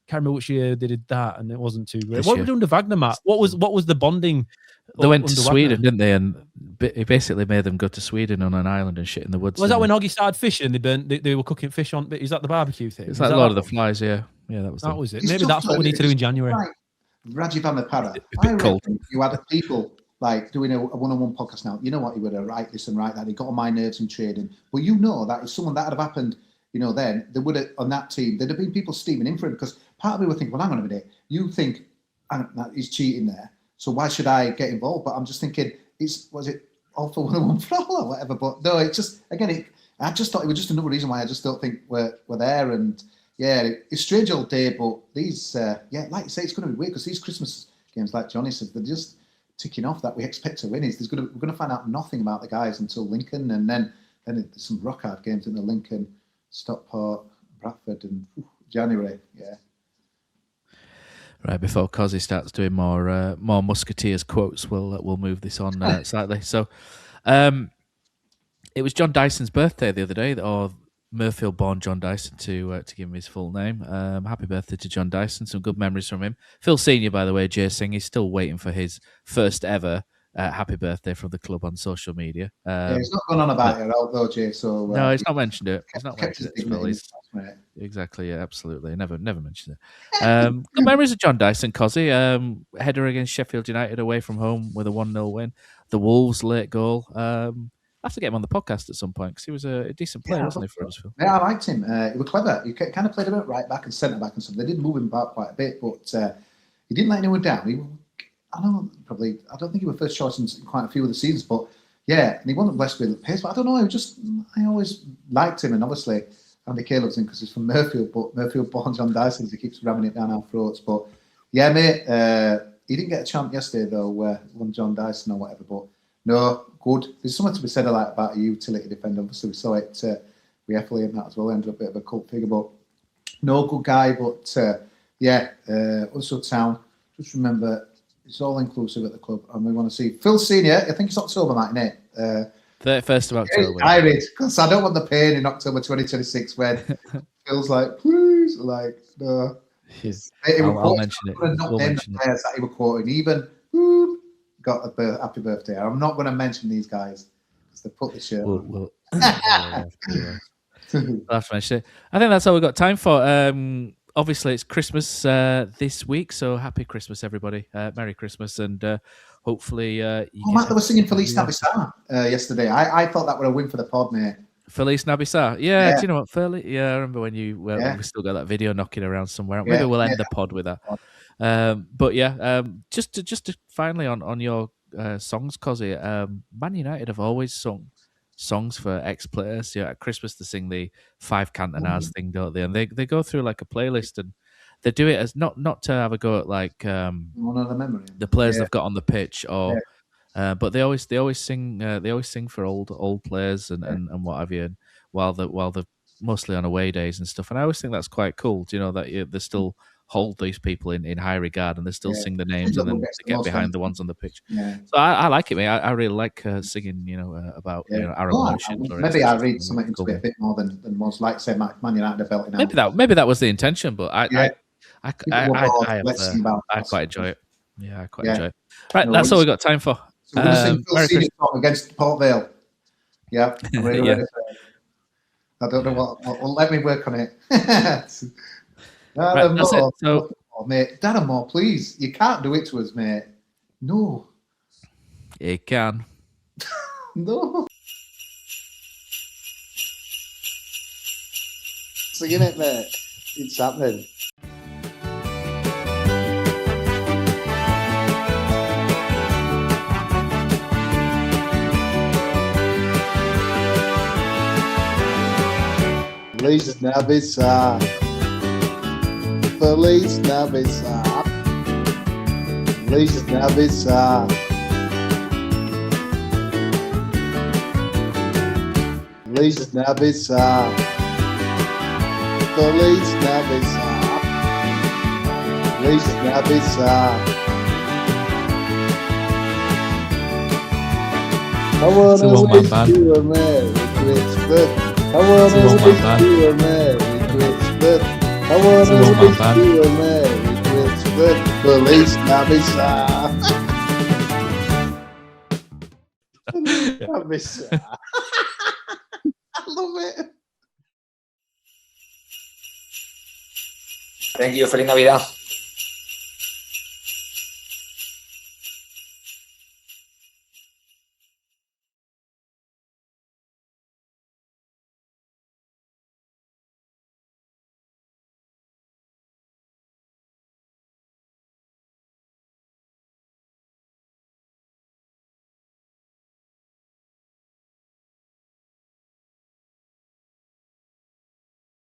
Speaker 7: Can't remember which year they did that, and it wasn't too great. What were we doing to Wagner, Matt? What was the bonding?
Speaker 4: They went to Sweden, didn't they? And he basically made them go to Sweden on an island and shit in the woods.
Speaker 7: Was that when Oggy started fishing? They were cooking fish on. Is that the barbecue thing?
Speaker 4: It's like Lord of the Flies, yeah. Yeah, that was
Speaker 7: it. Maybe that's what we need to do in January.
Speaker 5: Right. Rajiv Amapara. I reckon you had people like doing a one-on-one podcast now. You know what? He would have write this and write that. He got on my nerves in trading. But you know that if someone that had have happened, then there would have, on that team, there'd have been people steaming in for him, because part of me would think, well, hang on a minute, you think he's cheating there, so why should I get involved? But I'm just thinking, was it all for one-on-one for all or whatever? But no, it's just, again, I just thought it was just another reason why I just don't think we're there. And yeah, it's a strange old day, but these, like you say, it's going to be weird, because these Christmas games, like Johnny says, they're just ticking off that we expect to win. We're going to find out nothing about the guys until Lincoln, and then there's some rock hard games in the Lincoln, Stockport, Bradford, and January. Yeah.
Speaker 4: Right, before Cosy starts doing more Musketeers quotes, we'll move this on slightly. So, it was John Dyson's birthday the other day, or Murfield-born John Dyson, to give him his full name. Happy birthday to John Dyson. Some good memories from him. Phil Senior, by the way, Jay Singh, is still waiting for his first ever happy birthday from the club on social media.
Speaker 5: He's not gone on about it although, Jay. So
Speaker 4: no, he's not mentioned it. He's not mentioned it.
Speaker 5: Phil.
Speaker 4: Exactly, yeah, absolutely. Never mentioned it. Good memories of John Dyson, Cozzy. Header against Sheffield United away from home with a 1-0 win. The Wolves late goal. I have to get him on the podcast at some point because he was a decent player, wasn't he, for Huddersfield?
Speaker 5: Yeah, I liked him. He was clever. He kind of played a bit right back and centre back and stuff. They did move him about quite a bit, but he didn't let anyone down. I don't think he was first choice in quite a few of the seasons, but yeah, and he wasn't blessed with pace. But I don't know. I always liked him, and obviously Andy Kay loves him because he's from Murfield. But Murfield born John Dyson, he keeps ramming it down our throats. But yeah, mate, he didn't get a chant yesterday though, one John Dyson or whatever. But no, good. There's something to be said about a utility defender. Obviously, we saw it. We heavily in that as well. Ended up a bit of a cult figure, but no, good guy. But yeah, also Town. Just remember. It's all inclusive at the club, and we want to see Phil Senior. I think it's October, isn't it?
Speaker 4: 31st of October.
Speaker 5: Irish, because I don't want the pain in October 2026 when Phil's like, please, like, no.
Speaker 4: I'll mention it.
Speaker 5: Not name the players that he was quoting. Even got a happy birthday. I'm not going to mention these guys because they put the shirt.
Speaker 4: We'll have to mention it. I think that's all we've got time for. Obviously, it's Christmas this week, so happy Christmas, everybody. Merry Christmas, and hopefully... Matt,
Speaker 5: they were singing Feliz Navidad yesterday. I thought that would a win for the pod, mate.
Speaker 4: Feliz Navidad. Yeah, do you know what, Yeah, I remember when we still got that video knocking around somewhere. Maybe we'll end the pod with that. But yeah, just to finally on your songs, Cozzy, Man United have always sung songs for ex-players. Yeah, at Christmas they sing the 5 Cantonars thing, don't they? And they go through like a playlist, and they do it as not to have a go at like the players they've got on the pitch, or but they always sing for old players and what have you, and while they're mostly on away days and stuff. And I always think that's quite cool. Do you know that they still hold these people in high regard, and they still sing the names, and then they get behind the ones on the pitch. Yeah. So I like it, mate. I really like singing, about our emotions.
Speaker 5: Maybe I read something into it a bit more than most, like say Man United are belting out.
Speaker 4: Maybe that was the intention, but I quite enjoy it. Yeah, I quite enjoy it. Right, that's all we got time for.
Speaker 5: So we're going to sing against Port Vale. Yeah, I'm really ready for it. I don't know what. Let me work on it.
Speaker 4: Right, that's it. So,
Speaker 5: mate, Darren, please. You can't do it to us, mate. No.
Speaker 4: You can.
Speaker 5: No. Singing it, mate. It's happening. Feliz Navidad. Feliz Navidad. Feliz Navidad. Feliz Navidad. Feliz Navidad. Feliz Navidad. I want to wish you a Merry Christmas. I want to wish you a Merry Christmas. I want to wish you a Merry Christmas. Feliz Navidad. I love it.
Speaker 18: Thank you. Feliz Navidad.